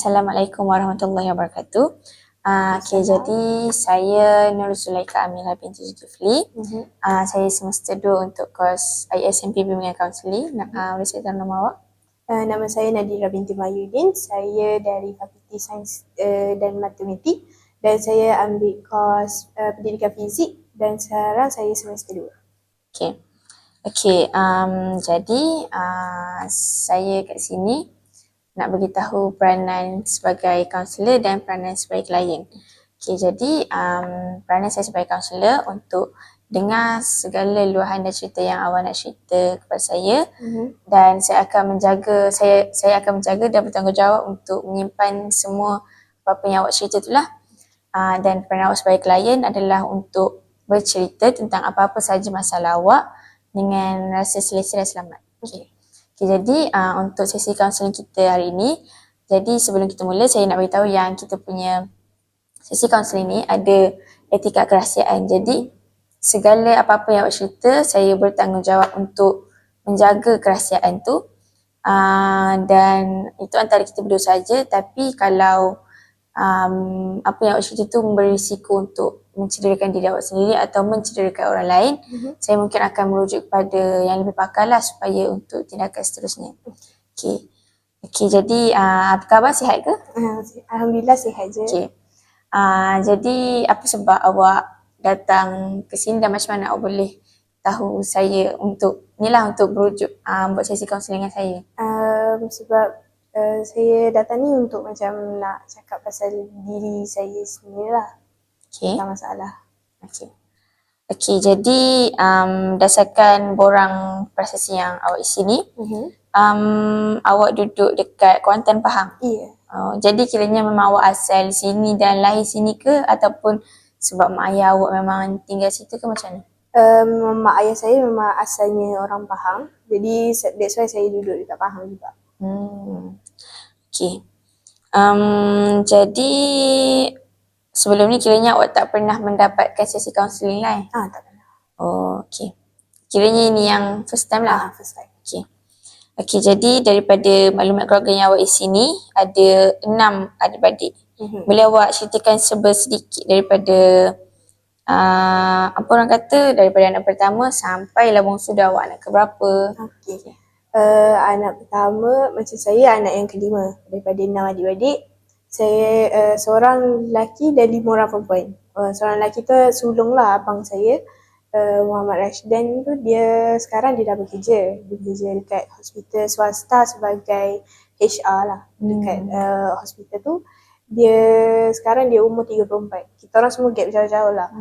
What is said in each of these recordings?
Assalamualaikum warahmatullahi wabarakatuh. Okay, jadi saya Nur Zulaika Amira binti Zulkifli. Saya semester 2 untuk kos ISMP Bimbingan Kaunseling. Boleh saya tahu nama awak? Nama saya Nadira binti Mahyudin. Saya dari Fakulti Sains dan Matematik dan saya ambil kos Pendidikan Fizik dan sekarang saya semester 2. Okay, jadi saya kat sini nak beritahu peranan sebagai kaunselor dan peranan sebagai klien. Okay, jadi peranan saya sebagai kaunselor untuk dengar segala luahan dan cerita yang awak nak cerita kepada saya dan saya akan menjaga dan bertanggungjawab untuk menyimpan semua apa-apa yang awak cerita itulah. Dan peranan awak sebagai klien adalah untuk bercerita tentang apa-apa sahaja masalah awak dengan rasa selesa dan selamat. Jadi untuk sesi kaunseling kita hari ini, jadi sebelum kita mula saya nak beritahu yang kita punya sesi kaunseling ni ada etika kerahsiaan. Jadi segala apa-apa yang awak cerita, saya bertanggungjawab untuk menjaga kerahsiaan tu. Dan itu antara kita berdua saja, tapi kalau apa yang awak cerita tu memberi risiko untuk mencederakan diri awak sendiri atau mencederakan orang lain, saya mungkin akan merujuk kepada yang lebih pakar lah supaya untuk tindakan seterusnya. Okay, jadi apa khabar, sihat ke? Alhamdulillah sihat je. Jadi apa sebab awak datang ke sini dan macam mana awak boleh tahu saya untuk untuk berujuk buat sesi kaunseling dengan saya? Sebab saya datang ni untuk macam nak cakap pasal diri saya sendiri lah. Tak masalah. Okay, jadi berdasarkan borang prasasi yang awak isi ni, awak duduk dekat Kuantan, Pahang? Ya. Jadi kiranya memang awak asal sini dan lahir sini ke ataupun sebab mak ayah awak memang tinggal situ ke macam mana? Mak ayah saya memang asalnya orang Pahang. Jadi that's why saya duduk dekat Pahang juga. Okay. Jadi sebelum ni kiranya awak tak pernah mendapatkan sesi kaunseling lah? Tak pernah. Oh, okay. Kiranya ini yang first time lah? First time. Okay, jadi daripada maklumat keluarga yang awak isi ni, ada 6 adik-beradik. Boleh awak ceritakan sedikit daripada apa orang kata, daripada anak pertama sampailah bongsu dah awak anak keberapa? Anak pertama, macam saya anak yang kelima daripada 6 adik-beradik. Saya seorang lelaki dan 5 orang perempuan. Seorang lelaki tu sulung lah abang saya, Muhammad Rashidan tu, dia sekarang dia dah bekerja. Dia bekerja dekat hospital swasta sebagai HR lah dekat hospital tu. Dia sekarang dia umur 34. Kita orang semua gap jauh-jauh lah.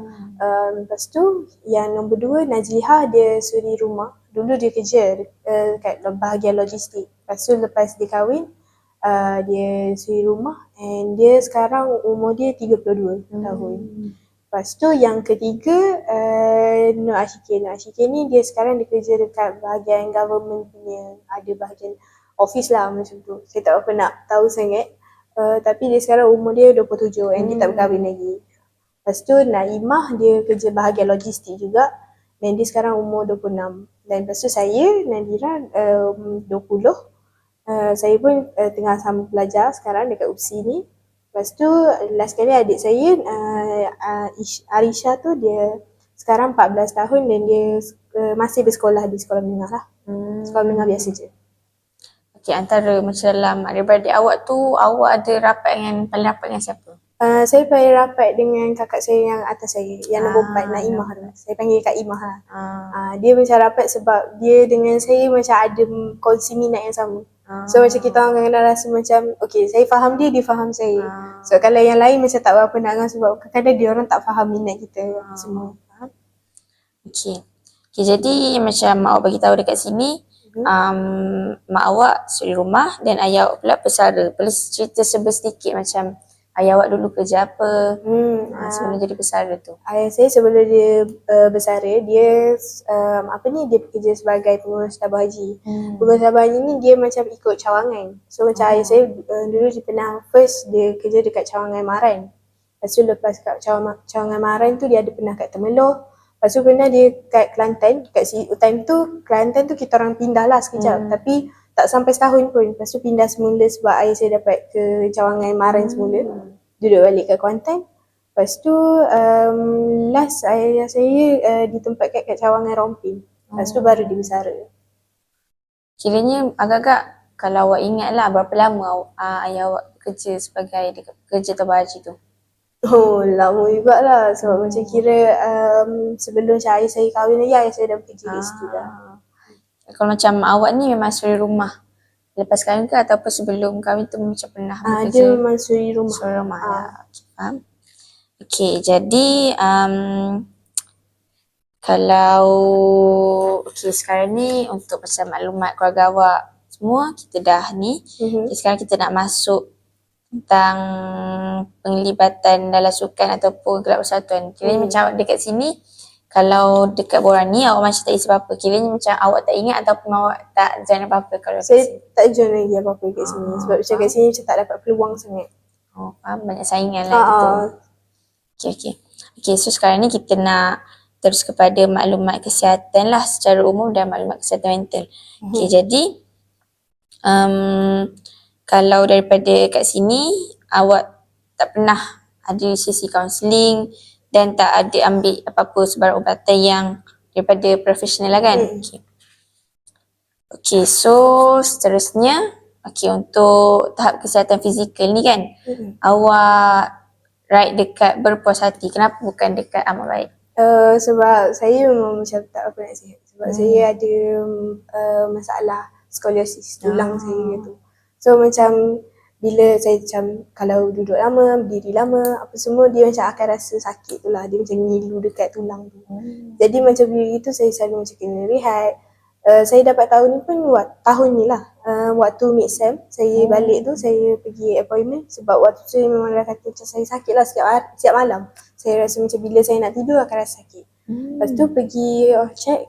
Lepas tu yang nombor 2 Nazliha, dia suri rumah. Dulu dia kerja dekat bahagian logistik. Lepas dia kahwin, dia suri rumah and dia sekarang umur dia 32 tahun. Lepas tu yang ketiga Nur Ashike ni dia sekarang dia kerja dekat bahagian government punya, ada bahagian office lah macam tu. Saya tak berapa nak tahu sangat. Tapi dia sekarang umur dia 27 and dia tak berkahwin lagi. Lepas tu Naimah, dia kerja bahagian logistik juga dan dia sekarang umur 26. Dan lepas tu saya, Nadira, 20. Saya pun tengah sama belajar sekarang dekat UPSI ni. Lepas tu last sekali adik saya, Arisha tu, dia sekarang 14 tahun dan dia masih bersekolah di sekolah menengah lah. Sekolah menengah biasa je. Okay, antara macam dalam adik-beradik awak tu, awak ada paling rapat dengan siapa? Saya paling rapat dengan kakak saya yang atas saya, yang nombor 4, Naimah tu. Saya panggil Kak Imah lah. Dia macam rapat sebab dia dengan saya macam ada kongsi minat yang sama. So macam kita orang kadang-kadang rasa macam saya faham dia, dia faham saya. So kalau yang lain macam tak berapa nak dengar sebab kadang-kadang dia orang tak faham minat kita semua. Okay, jadi macam awak bagi tahu dekat sini, mak awak suri rumah dan ayah awak pula pesara. Boleh cerita sedikit macam ayah awak dulu kerja apa sebelum jadi pesara tu? Ayah saya sebelum dia bersara, dia dia bekerja sebagai pengurus tabah haji. Pengurus tabah haji ni dia macam ikut cawangan. So macam ayah saya dulu dia pernah dia kerja dekat cawangan Maran. Lepas tu lepas kat cawangan Maran tu dia ada pernah kat Temeloh. Lepas tu pernah dia kat Kelantan. Kat time tu Kelantan tu kita orang pindah lah sekejap. Tapi tak sampai setahun pun. Lepas tu pindah semula sebab ayah saya dapat ke Cawangan Maran semula. Duduk balik kat Kuantan. Lepas tu last ayah saya ditempatkan kat Cawangan Rompin. Lepas tu baru di Mesara. Kiranya agak-agak kalau awak ingat lah berapa lama ayah awak bekerja sebagai kerja terbaji tu? Oh, lama jugalah sebab macam kira sebelum ayah saya kahwin lagi ayah saya dah bekerja kat situ dah. Kalau macam awak ni memang suri rumah lepas kahwin ke ataupun sebelum kahwin tu macam pernah bekerja? Dia memang suri rumah. Suri rumah lah. Okay, faham. Okay, jadi kalau sekarang ni untuk macam maklumat keluarga awak semua kita dah ni. Okay, sekarang kita nak masuk tentang penglibatan dalam sukan ataupun kelab persatuan. Kiranya macam awak dekat sini, kalau dekat borang ni awak macam tak isi apa-apa. Kiranya macam awak tak ingat ataupun awak tak join apa-apa kalau dekat Saya sini? tak join lagi apa-apa kat sini sebab macam kat sini macam tak dapat peluang sangat. Oh, faham. Banyak saingan lah gitu. Okay, so sekarang ni kita nak terus kepada maklumat kesihatan lah secara umum dan maklumat kesihatan mental. Okay, jadi kalau daripada kat sini awak tak pernah ada sesi kaunseling dan tak ada ambil apa-apa sebarang ubatan yang daripada profesional lah kan? Okay, so seterusnya untuk tahap kesihatan fizikal ni kan, awak right dekat berpuas hati. Kenapa bukan dekat amat baik? Sebab saya memang macam tak apa nak sihat. Sebab saya ada masalah skoliosis tulang saya tu. So macam bila saya macam kalau duduk lama, berdiri lama, apa semua dia macam akan rasa sakit tu lah. Dia macam ngilu dekat tulang tu. Jadi macam bila itu saya selalu macam kena rehat. Saya dapat tahu ni pun tahun ni lah. Waktu mid-sem, saya balik tu saya pergi appointment sebab waktu tu saya memang dah kata macam saya sakit lah setiap malam. Saya rasa macam bila saya nak tidur akan rasa sakit. Lepas tu pergi check,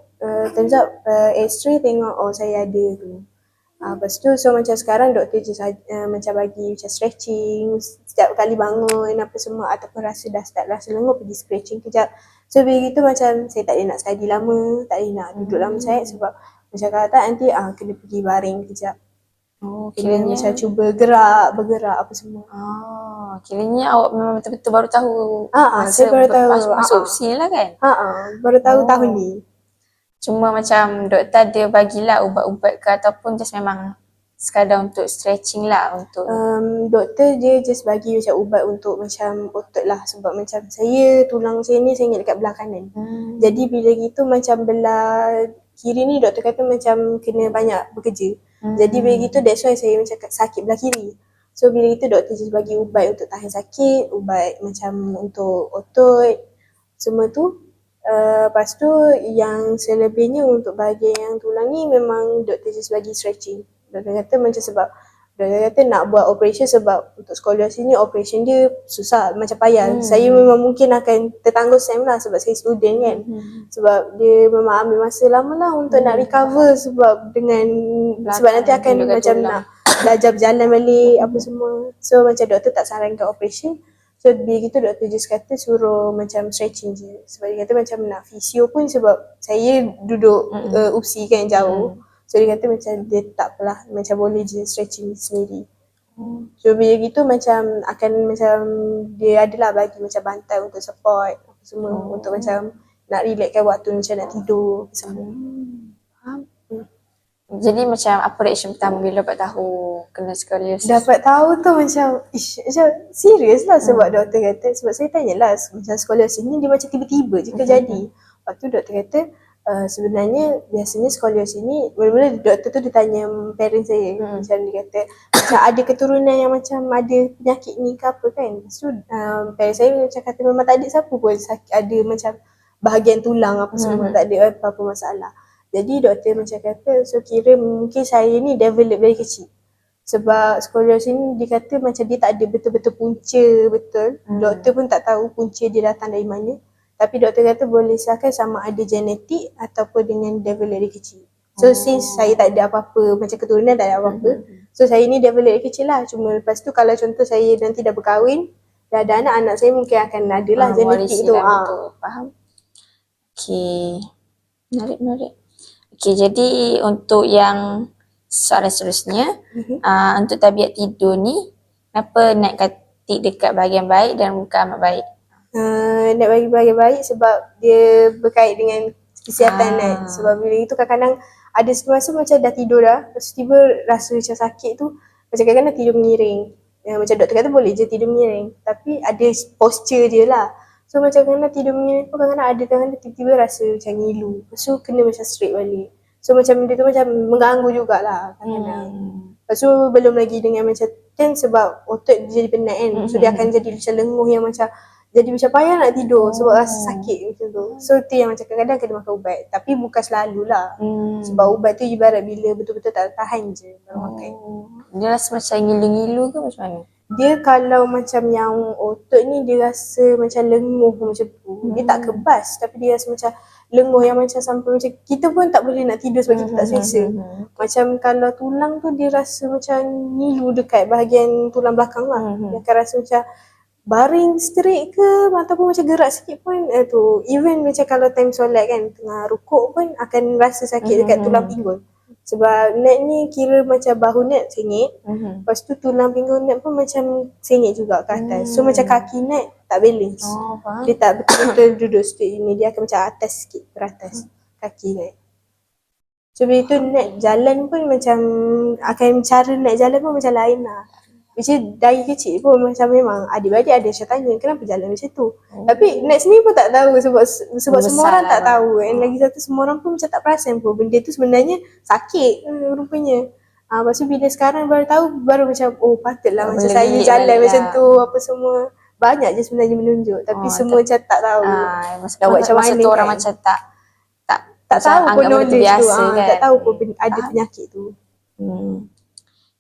turns out x-ray tengok saya ada tu. Lepas tu so macam sekarang doktor je macam bagi macam stretching setiap kali bangun apa semua ataupun rasa dah start rasa lenguh pergi stretching kejap. So bila gitu macam saya tak boleh nak study lama, tak boleh nak duduk lama sangat sebab macam kalau tak nanti kena pergi baring kejap. Kena macam cuba bergerak apa semua. Kiranya awak memang betul-betul baru tahu saya baru tahu masuk usia lah kan? Baru tahu tahun ni. Cuma macam doktor ada bagilah ubat-ubat ke ataupun just memang sekadar untuk stretching lah untuk doktor dia just bagi macam ubat untuk macam otot lah sebab macam saya tulang saya ni saya ingat dekat belah kanan. Jadi bila gitu macam belah kiri ni doktor kata macam kena banyak bekerja. Jadi bila gitu that's why saya macam sakit belah kiri. So bila itu doktor just bagi ubat untuk tahan sakit, ubat macam untuk otot semua tu. Lepas tu yang selebihnya untuk bahagian yang tulang ni memang doktor just bagi stretching. Doktor kata macam sebab doktor kata nak buat operation sebab untuk skoliosis ni operation dia susah macam payah. Saya memang mungkin akan tertangguh SEM lah sebab saya student kan. Sebab dia memang ambil masa lama lah untuk nak recover sebab sebab nanti akan macam nak belajar berjalan balik apa semua. So macam doktor tak sarankan operation. So bila gitu doktor just kata suruh macam stretching je. Sebab dia kata macam nak fisio pun sebab saya duduk UPSI kan jauh. So dia kata macam dia tak apalah macam boleh je stretching sendiri. So bila gitu macam akan macam dia adalah bagi macam bantal untuk support apa semua untuk macam nak relaxkan waktu macam nak tidur semua. Jadi macam apa reaction pertama bila dapat tahu kena skoliosis? Dapat tahu tu macam macam serius lah sebab doktor kata, sebab saya tanyalah macam skoliosis ni dia macam tiba-tiba je ke jadi. Lepas tu doktor kata sebenarnya biasanya skoliosis ni mula-mula doktor tu dia tanya parents saya macam dia kata macam ada keturunan yang macam ada penyakit ni ke apa kan. Lepas tu parents saya macam kata memang tak ada siapa pun ada macam bahagian tulang apa semua, tak ada apa-apa masalah. Jadi doktor macam kata, so kira mungkin saya ni develop dari kecil. Sebab skoliosis ni dia kata macam dia tak ada betul-betul punca betul. Doktor pun tak tahu punca dia datang dari mana. Tapi doktor kata boleh sahkan sama ada genetik ataupun dengan develop dari kecil. So since saya tak ada apa-apa, macam keturunan tak ada apa-apa. So saya ni develop dari kecil lah. Cuma lepas tu kalau contoh saya nanti dah berkahwin, dah ada anak saya mungkin akan ada lah genetik tu. Faham? Okay. Menarik. Okay, jadi untuk yang soalan seterusnya, untuk tabiat tidur ni, kenapa nak katik dekat bahagian baik dan bukan amat baik? Nak bagi bahagian baik sebab dia berkait dengan kesihatan Nat. Sebab bila itu kadang-kadang ada masa macam dah tidur dah, lepas tu tiba rasa macam sakit tu, macam kadang-kadang tidur mengiring. Macam doktor kata boleh je tidur mengiring, tapi ada posture dia lah. So macam kadang-kadang tidur mengiring pun kadang-kadang ada, kadang-kadang tiba-tiba rasa macam ngilu. Lepas tu kena macam straight balik. So macam benda tu macam mengganggu jugalah kadang-kadang. Lepas tu belum lagi dengan macam kan sebab otot dia jadi penat kan. So dia akan jadi macam lenguh yang macam jadi macam payah nak tidur sebab rasa sakit macam tu. So tu yang macam kadang-kadang kena makan ubat. Tapi bukan selalulah. Sebab ubat tu ibarat bila betul-betul tak tahan je kalau makan. Dia rasa macam ngilu-ngilu ke macam mana? Dia kalau macam yang otot ni dia rasa macam lenguh macam tu. Dia tak kebas tapi dia rasa macam lenguh yang macam sampai macam kita pun tak boleh nak tidur sebab kita tak selesa. Macam kalau tulang tu dia rasa macam ngilu dekat bahagian tulang belakang lah. Dia akan rasa macam baring straight ke ataupun macam gerak sikit pun tu. Even macam kalau time solat kan, tengah rukuk pun akan rasa sakit dekat tulang pinggul. Sebab Nat ni kira macam bahu Nat sengit, lepas tu tulang pinggul Nat pun macam sengit juga ke atas. So macam kaki Nat tak balance. Dia tak betul-betul duduk straight ni, dia akan macam atas sikit, teratas kaki Nat. So bila tu Nat jalan pun macam, akan cara Nat jalan pun macam lain lah. Macam dari kecil pun macam memang adik-adik ada macam tanya kenapa jalan macam tu. Tapi Nat sendiri pun tak tahu sebab semua orang tak tahu. And lagi satu semua orang pun macam tak perasan pun benda tu sebenarnya sakit rupanya. Lepas tu bila sekarang baru tahu, baru macam oh patutlah macam saya jalan macam tu apa semua. Banyak je sebenarnya menunjuk tapi semua macam tak tahu. Dah buat macam mana tu orang kan. macam tak tahu pun knowledge tu. Kan? Tak tahu pun ada penyakit tu.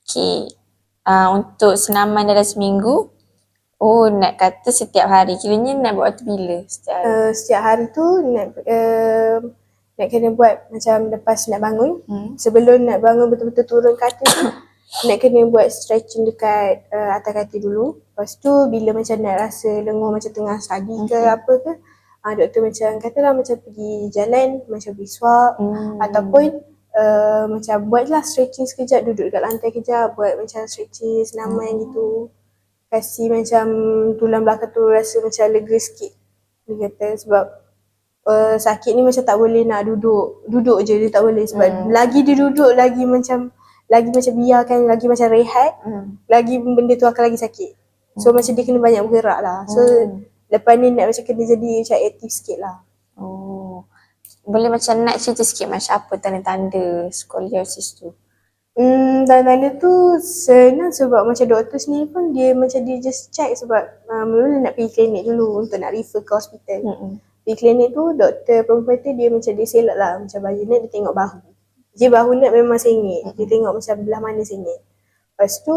Okay. Untuk senaman dalam seminggu, nak kata setiap hari. Kiranya nak buat waktu bila setiap hari? Setiap hari tu nak kena buat macam lepas nak bangun. Sebelum nak bangun betul-betul turun katil tu, nak kena buat stretching dekat atas katil dulu. Lepas tu bila macam nak rasa lenguh macam tengah study ke apa ke, doktor macam katalah macam pergi jalan, macam pergi swab ataupun macam buatlah stretching sekejap, duduk dekat lantai kejap, buat macam stretching senaman gitu. Kasih macam tulang belakang tu rasa macam lega sikit. Dia kata sebab sakit ni macam tak boleh nak duduk je, dia tak boleh sebab lagi dia duduk lagi macam biarkan lagi macam rehat, lagi benda tu akan lagi sakit. So macam dia kena banyak bergerak lah. So lepas ni nak macam kena jadi macam aktif sikit lah. Boleh macam nak cerita sikit macam apa tanda-tanda skoliosis tu? Tanda-tanda tu senang sebab macam doktor sendiri pun dia macam dia just check sebab mula nak pergi klinik dulu untuk nak refer ke hospital. Pergi klinik tu doktor perempuan tu dia macam dia select lah macam baju Nat, dia tengok bahu. Dia bahu Nat memang sengit, dia tengok macam belah mana sengit. Lepas tu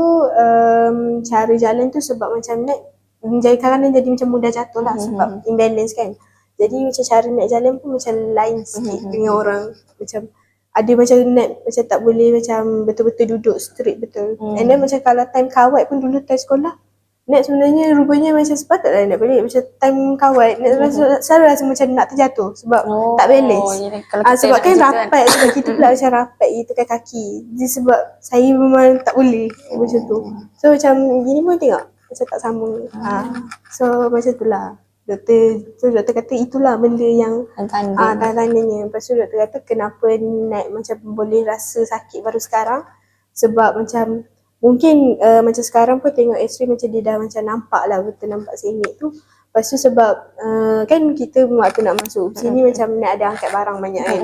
cara jalan tu sebab macam Nat kadang-kadang jadi macam mudah jatuh lah sebab imbalance kan. Jadi macam cara nak jalan pun macam lain sikit dengan orang. Macam ada macam Nat macam tak boleh macam betul-betul duduk straight betul. And then macam kalau time kawat pun dulu time sekolah, Nat sebenarnya rupanya macam sepatutlah Nat balik macam time kawat. Nat selalu rasa macam nak terjatuh sebab tak balance. Sebab kan rapat sebab kita pula macam rapat gitu kan kaki. Jadi sebab saya memang tak boleh macam tu. So macam gini pun tengok macam tak sama. So macam tu lah. Doktor kata itulah benda yang tanda-tandanya. Lepas tu doktor kata kenapa Nat macam boleh rasa sakit baru sekarang. Sebab macam mungkin macam sekarang pun tengok x-ray macam dia dah macam nampak lah betul nampak sengit tu. Lepas tu sebab kan kita waktu nak masuk sini macam nak ada angkat barang banyak kan.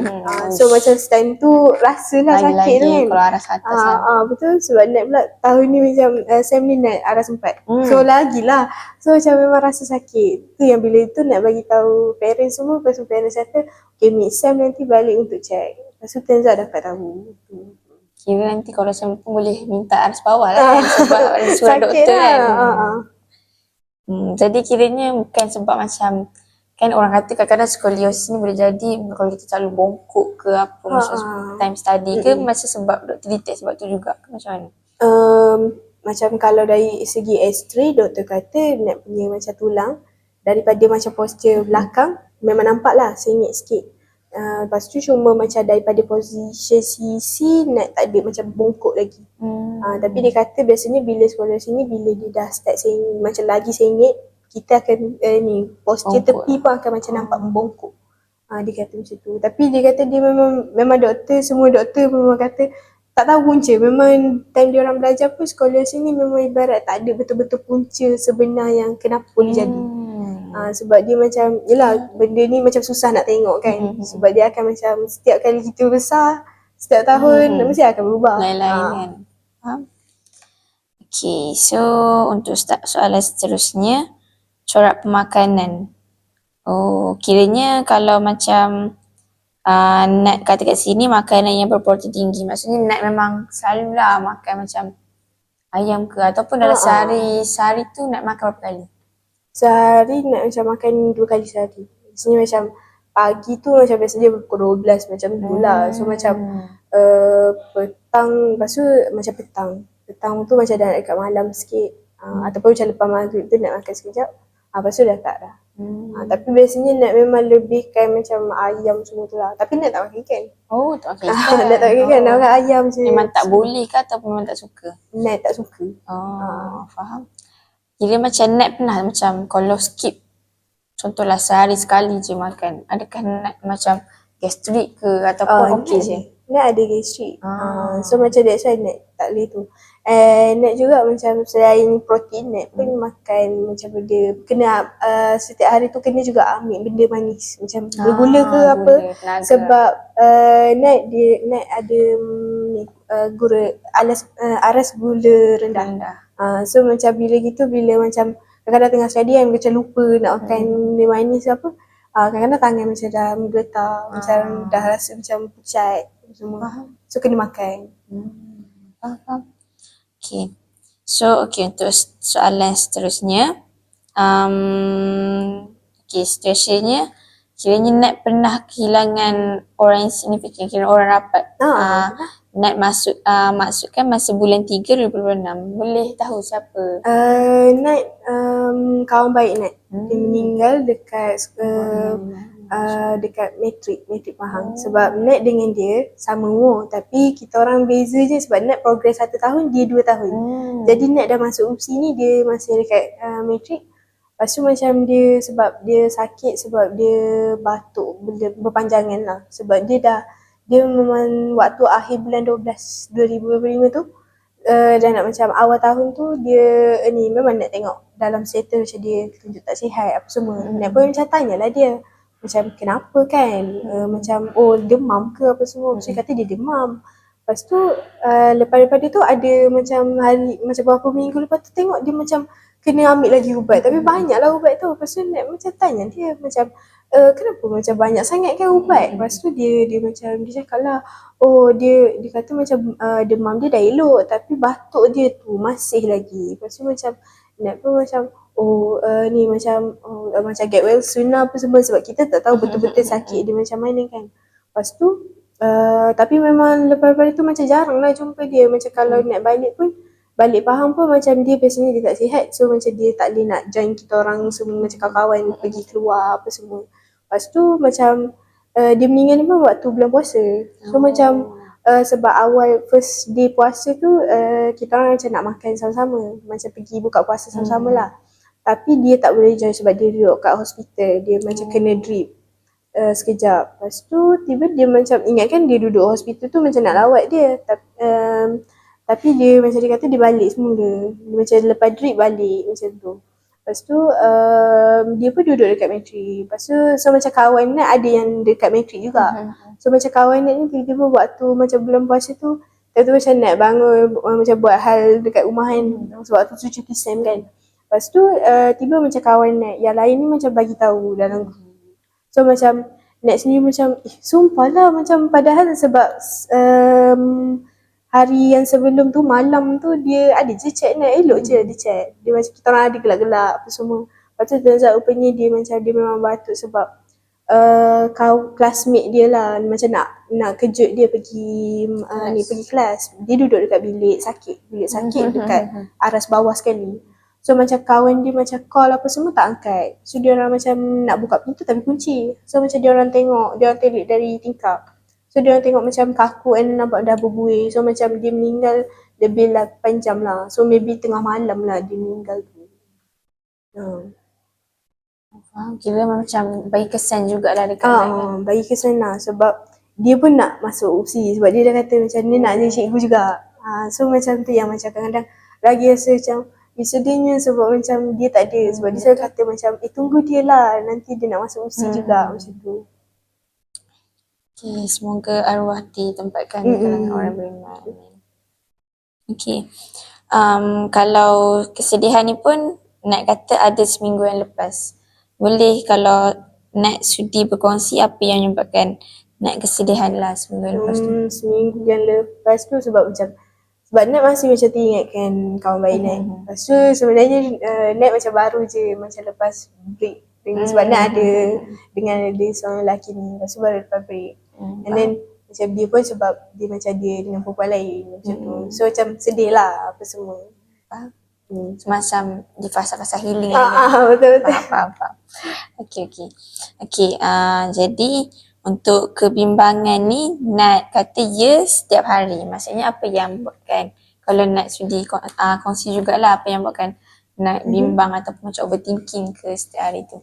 So macam time tu rasalah sakit tu kan. Kalau aras atas betul sebab Nat pula tahun ni macam Sam ni Nat aras 4. So lagilah. So macam memang rasa sakit. Tu yang bila tu nak bagi tahu parents semua. Lepas tu parents kata okay meet Sam nanti balik untuk check. Lepas tu turns out dapat tahu. Kira nanti kalau Sam pun boleh minta aras bawah lah kan sebab ada surat doktor lah. kan. Jadi kiranya bukan sebab macam kan orang kata kadang-kadang skoliosis ni boleh jadi kalau kita terlalu bongkok ke apa masa time study ke macam sebab doktor detect sebab tu juga ke macam mana? Macam kalau dari segi X-ray doktor kata Nat punya macam tulang daripada macam posture belakang memang nampak lah sengit sikit. Lepas tu cuma macam daripada position sisi Nat tak ada macam bongkok lagi. Tapi dia kata biasanya bila sekolah sini, bila dia dah start sengit, macam lagi sengit, kita akan ni posture Bongkok tepi pun akan macam nampak membongkok. Dia kata macam tu. Tapi dia kata dia memang doktor, semua doktor memang kata tak tahu punca. Memang time dia orang belajar pun sekolah sini memang ibarat tak ada betul-betul punca sebenar yang kenapa dia jadi. Sebab dia macam, yelah benda ni macam susah nak tengok kan. Sebab dia akan macam setiap kali kita besar, setiap tahun mesti akan berubah. Lain-lain kan. Faham? Okay, so untuk start soalan seterusnya, corak pemakanan. Kiranya kalau macam Nat kata kat sini makanan yang berprotein tinggi. Maksudnya Nat memang selalulah makan macam ayam ke, ataupun dalam sehari tu Nat makan berapa kali? Sehari Nat macam makan 2 kali sehari. Biasanya macam pagi tu macam biasanya pukul 12 macam tu lah. So macam petang, lepas tu macam petang tu macam dah dekat malam sikit. Ataupun macam lepas maghrib tu nak makan sekejap, lepas tu dah tak dah. Tapi biasanya Nat memang lebihkan macam ayam semua tu lah. Tapi Nat tak makan ikan. Tak makan ikan. Nat tak makan ikan, Nat makan ayam je. Memang tak boleh ke ataupun memang tak suka? Nat tak suka. Faham. Kira macam Nat pernah macam kalau skip, contohlah sehari sekali je makan, adakah Nat macam gastrik ke ataupun okey je? Nat ada gastrik. So macam that's why Nat tak boleh tu. Nat juga macam selain protein, Nat pun makan macam benda, kena setiap hari tu kena juga ambil benda manis. Macam bergula ke apa. Tenaga. Sebab Nat ada gula, aras gula rendah. So macam bila gitu, bila macam kadang-kadang tengah study kan macam lupa nak makan benda manis ke apa, kadang-kadang tangan macam dah menggeletar, macam dah rasa macam pucat semua. So kena makan. Faham. Okay. So untuk soalan seterusnya, situasinya kiranya Nat pernah kehilangan orang yang signifikan, kira orang rapat. Nat maksudkan masa bulan 3 2026. Boleh tahu siapa? Nat kawan baik Nat. Dia meninggal dekat dekat matrik Pahang. Sebab Nat dengan dia sama umur, tapi kita orang beza je sebab Nat progress 1 tahun, dia 2 tahun. Jadi Nat dah masuk UPSI ni, dia masih dekat matrik. Lepas tu macam dia, sebab dia sakit, sebab dia batuk berpanjangan lah. Sebab dia memang waktu akhir bulan 12 2025 tu, dah nak macam awal tahun tu, dia ni memang nak tengok dalam status macam dia tunjuk tak sihat apa semua. Nak pun macam tanyalah dia macam kenapa kan, macam demam ke apa semua. Saya kata dia demam. Lepas tu lepas dia tu ada macam hari, macam beberapa minggu lepas tu tengok dia macam kena ambil lagi ubat. Tapi banyaklah ubat tu. Lepas tu Nat macam tanya dia macam kenapa macam banyak sangat kan ubat. Lepas tu dia macam, dia cakap lah, dia kata macam demam dia dah elok, tapi batuk dia tu masih lagi. Lepas tu macam Nat pun macam ni macam macam get well soon lah apa semua, sebab kita tak tahu betul-betul sakit dia macam mana kan. Lepas tu tapi memang lepas tu macam jarang lah jumpa dia. Macam kalau nak balik Pahang pun macam dia biasanya dia tak sihat. So macam dia tak boleh nak join kita orang semua macam kawan-kawan pergi keluar apa semua. Lepas tu macam dia meninggal pun waktu bulan puasa. So macam sebab awal first day puasa tu kita orang macam nak makan sama-sama, macam pergi buka puasa sama-sama lah. Tapi dia tak boleh join sebab dia duduk kat hospital. Dia macam kena drip sekejap. Lepas tu tiba dia macam ingatkan dia duduk hospital tu macam nak lawat dia. Tapi dia macam dia kata dia balik semula. Dia macam lepas drip balik macam tu. Lepas tu dia pun duduk dekat matrik. Lepas tu so macam kawan Nat ada yang dekat matrik juga. So macam kawan Nat ni tiba-tiba waktu macam bulan puasa tu, tiba-tiba macam Nat bangun macam buat hal dekat rumah kan. Sebab waktu tu cuti SEM kan. Lepas tu tiba macam kawan Nat yang lain ni macam bagi tahu dalam group. So macam Nat sendiri macam sumpah lah, macam padahal sebab hari yang sebelum tu malam tu dia ada je chat Nat, elok je dia chat. Dia macam kita orang ada gelak-gelak apa semua. Lepas tu ternyata rupanya dia macam dia memang batuk sebab classmate dia lah macam nak kejut dia pergi pergi kelas. Dia duduk dekat bilik sakit dekat aras bawah sekali. So macam kawan dia macam call apa semua tak angkat. So dia orang macam nak buka pintu tapi kunci. So macam dia orang telik dari tingkap. So dia orang tengok macam kaku and nampak dah berbuih. So macam dia meninggal lebih 8 jam lah. So maybe tengah malam lah dia meninggal tu. Faham. Kira macam bagi kesan jugalah dekat anak kan. Bagi kesan lah sebab dia pun nak masuk UPSI sebab dia dah kata macam dia nak jadi cikgu juga. So macam tu yang macam kadang-kadang lagi rasa macam sedihnya sebab macam dia tak ada. Sebab dia selalu kata macam tunggu dia lah nanti dia nak masuk UPSI juga macam tu. Okay, semoga arwah ditempatkan di kalangan orang beriman. Okay. Kalau kesedihan ni pun Nat kata ada seminggu yang lepas. Boleh kalau Nat sudi berkongsi apa yang menyebabkan Nat kesedihan lah seminggu yang lepas tu. Seminggu yang lepas tu sebab Nat masih macam teringatkan kawan baik Nat. Lepas tu sebenarnya Nat macam baru je macam lepas break. Sebab Nat ada dengan ada seorang lelaki ni. Lepas tu baru lepas break. And then macam dia pun sebab dia macam dia dengan perempuan lain macam tu. So macam sedih lah apa semua. Semacam di fasa-fasa healing Betul-betul. Faham. Okay. Jadi untuk kebimbangan ni Nat kata ya setiap hari. Maksudnya apa yang buatkan, kalau Nat sudi kongsi jugalah apa yang buatkan Nat bimbang ataupun macam overthinking ke setiap hari tu.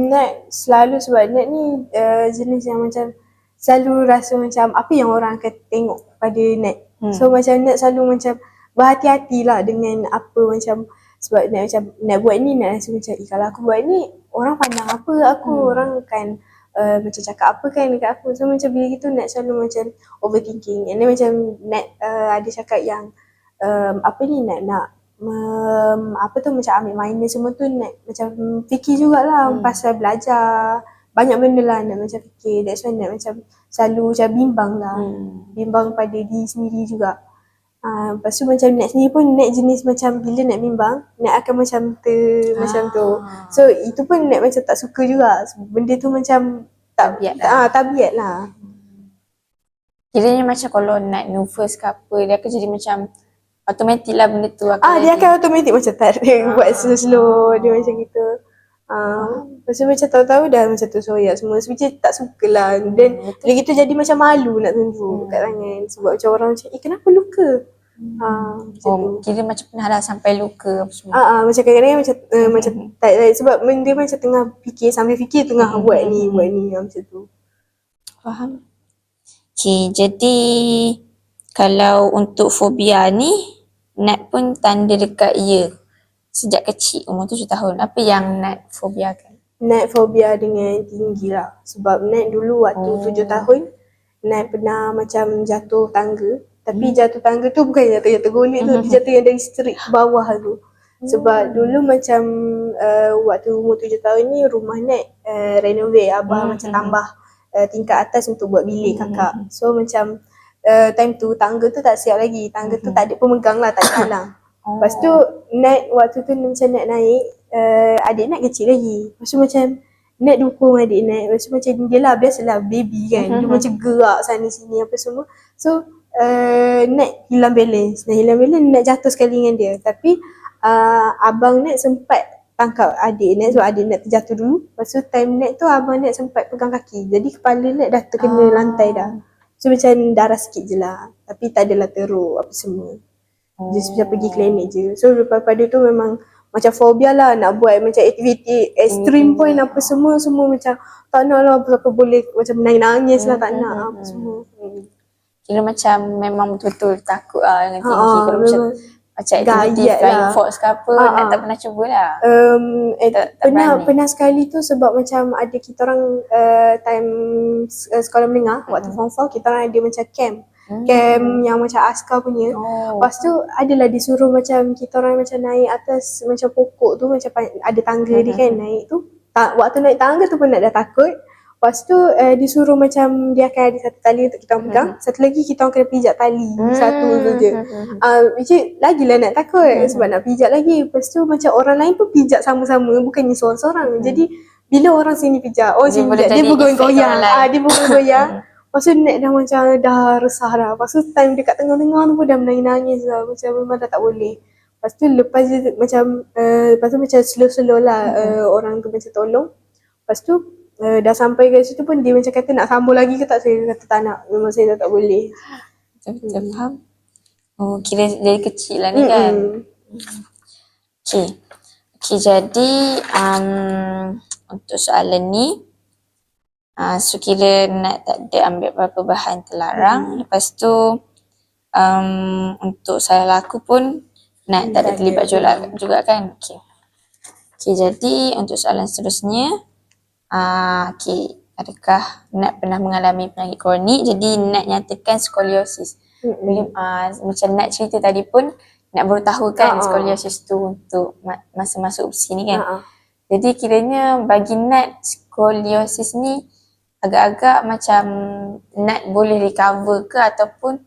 Nat selalu sebab Nat ni jenis yang macam selalu rasa macam apa yang orang akan tengok pada Nat. So macam Nat selalu macam berhati-hatilah dengan apa macam sebab Nat macam Nat buat ni Nat rasa macam kalau aku buat ni orang pandang apa aku, orang kan macam cakap apa kan dekat aku. So macam bila gitu Nat selalu macam overthinking. And then macam Nat ada cakap yang apa ni Nat nak apa tu macam ambil minor semua tu Nat macam fikir jugalah pasal belajar. Banyak benda lah Nat macam fikir. That's why Nat macam selalu macam bimbang lah. Bimbang pada diri sendiri juga. Lepas tu macam Nat sendiri pun Nat jenis macam bila Nat bimbang Nat akan macam macam tu. So itu pun Nat macam tak suka juga. Benda tu macam tabiat lah. Kiranya macam kalau Nat nervous ke apa dia akan jadi macam automatik lah benda tu akan dia akan automatik macam tak ada buat slow-slow dia macam gitu. Lepas tu macam tahu-tahu dah macam tu soyak semua. So macam tak suka lah. Dan bila gitu jadi macam malu nak tunjuk kat tangan. Sebab macam orang macam kenapa luka? Macam tu. Kira macam pernah dah sampai luka apa semua. Macam kadang-kadang macam tak, sebab dia macam tengah fikir sambil fikir tengah buat ni macam tu. Faham. Okay, jadi kalau untuk fobia ni Nat pun tanda dekat ya sejak kecil umur 7 tahun. Apa yang Nat fobiakan? Nat fobia dengan tinggi lah. Sebab Nat dulu waktu 7 tahun Nat pernah macam jatuh tangga. Tapi jatuh tangga tu bukan jatuh golek tu. Dia jatuh yang dari street ke bawah tu. Sebab dulu macam waktu umur 7 tahun ni rumah Nat renovate. Abah macam tambah tingkat atas untuk buat bilik kakak. So macam time tu tangga tu tak siap lagi. Tangga tu tak ada pemegang lah, tak ada halang. Lepas tu Nat waktu tu macam Nat naik adik Nat kecil lagi. Lepas tu macam Nat dukung adik Nat. Lepas tu macam dia lah biasalah baby kan. Dia macam gerak sana sini apa semua. So Nat hilang balance. Nat jatuh sekali dengan dia. Tapi abang Nat sempat tangkap adik Nat. So adik Nat terjatuh dulu. Lepas tu time Nat tu abang Nat sempat pegang kaki. Jadi kepala Nat dah terkena lantai dah. So macam darah sikit je lah. Tapi tak adalah teruk apa semua. Just macam pergi klinik je. So lepas pada tu memang macam fobia lah nak buat macam aktiviti extreme point apa semua macam tak nak lah apa boleh macam nangis lah tak nak apa semua. Kira macam memang betul-betul takut lah dengan tinggi. Kalau macam aktiviti flying fox ke apa Nat tak pernah cuba lah. Pernah sekali tu sebab macam ada kita orang time sekolah menengah waktu form 4 kita orang ada macam camp yang macam askar punya. Lepas tu adalah disuruh macam kita orang macam naik atas macam pokok tu macam ada tangga dia kan naik tu. Waktu naik tangga tu pun Nat dah takut. Lepas tu disuruh macam dia akan ada satu tali untuk kita orang pegang. Satu lagi kita orang kena pijak tali. Satu tu je. Macam lagilah nak takut sebab nak pijak lagi. Lepas tu macam orang lain pun pijak sama-sama. Bukannya seorang-seorang. Jadi bila orang sini pijak, sini pijak, dia bergoyang-goyang. Dia bergoyang-goyang. Lepas tu Nat dah macam dah resah dah. Lepas tu time dekat tengah-tengah tu pun dah menangis-nangis lah. Macam memang dah tak boleh. Lepas tu lepas dia macam lepas tu macam slow-slow lah orang tu macam tolong. Lepas tu dah sampai kat situ pun dia macam kata nak sambung lagi ke tak, saya kata tak nak, memang saya tak boleh. Betul-betul faham. Oh, kira dari kecil lah ni kan. Okay, jadi untuk soalan ni, so kira nak tak ada ambil berapa bahan terlarang. Lepas tu untuk salah laku pun nak tak ada terlibat juga kan. Okay, jadi untuk soalan seterusnya, okay, adakah Nat pernah mengalami penyakit kronik? Jadi Nat nyatakan skoliosis. Macam Nat cerita tadi pun, Nat baru tahu kan skoliosis tu untuk masa masuk usia ni kan. Jadi kiranya bagi Nat skoliosis ni agak-agak macam Nat boleh recover ke, ataupun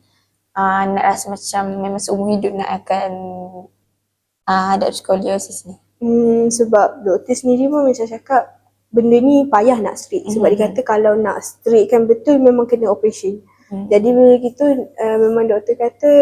Nat rasa macam memang seumur hidup Nat akan ada skoliosis ni? Sebab doktor sendiri pun macam cakap benda ni payah nak straight. Sebab dia kata kalau nak straightkan betul memang kena operation. Jadi bila gitu memang doktor kata